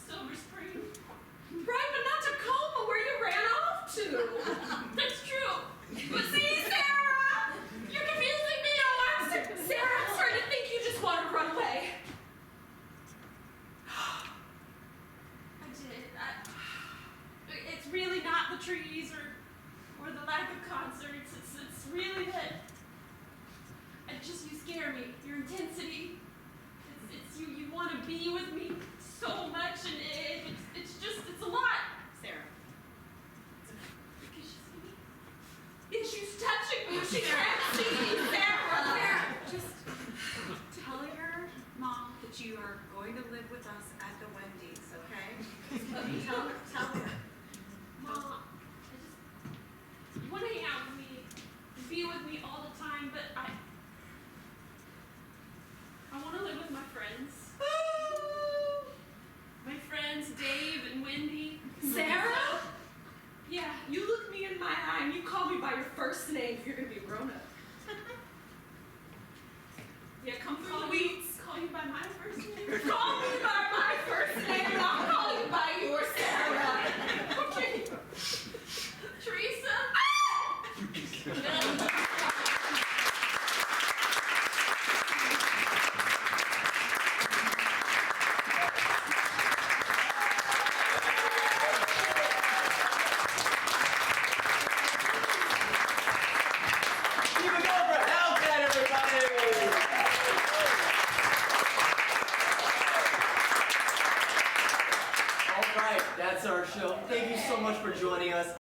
Silver Spring. Right, but not Tacoma, where you ran off to. That's true. But see, Sarah, you're confusing me. Sarah, I'm starting to think you just want to run away. I did. It's really you scare me. Your intensity, it's you want to be with me so much, and it's a lot. Sarah. Because she's me. Yeah, she's touching me. She can't see me, Sarah. Sarah, just tell your mom that you are going to live with us at the Wendy's, okay? Tell her. Mom, you want to hang out with me, and be with me all the time, but I want to live with my friends. My friends, Dave and Wendy. Sarah? Yeah, you look me in my eye and you call me by your first name if you're gonna be a grown up. Yeah, come through the weeds. Call you by my first name. Call me by my first name and I'll call you by yours, Sarah. Okay. Teresa? Keep it going for Hellcat, everybody! All right, that's our show. Thank you so much for joining us.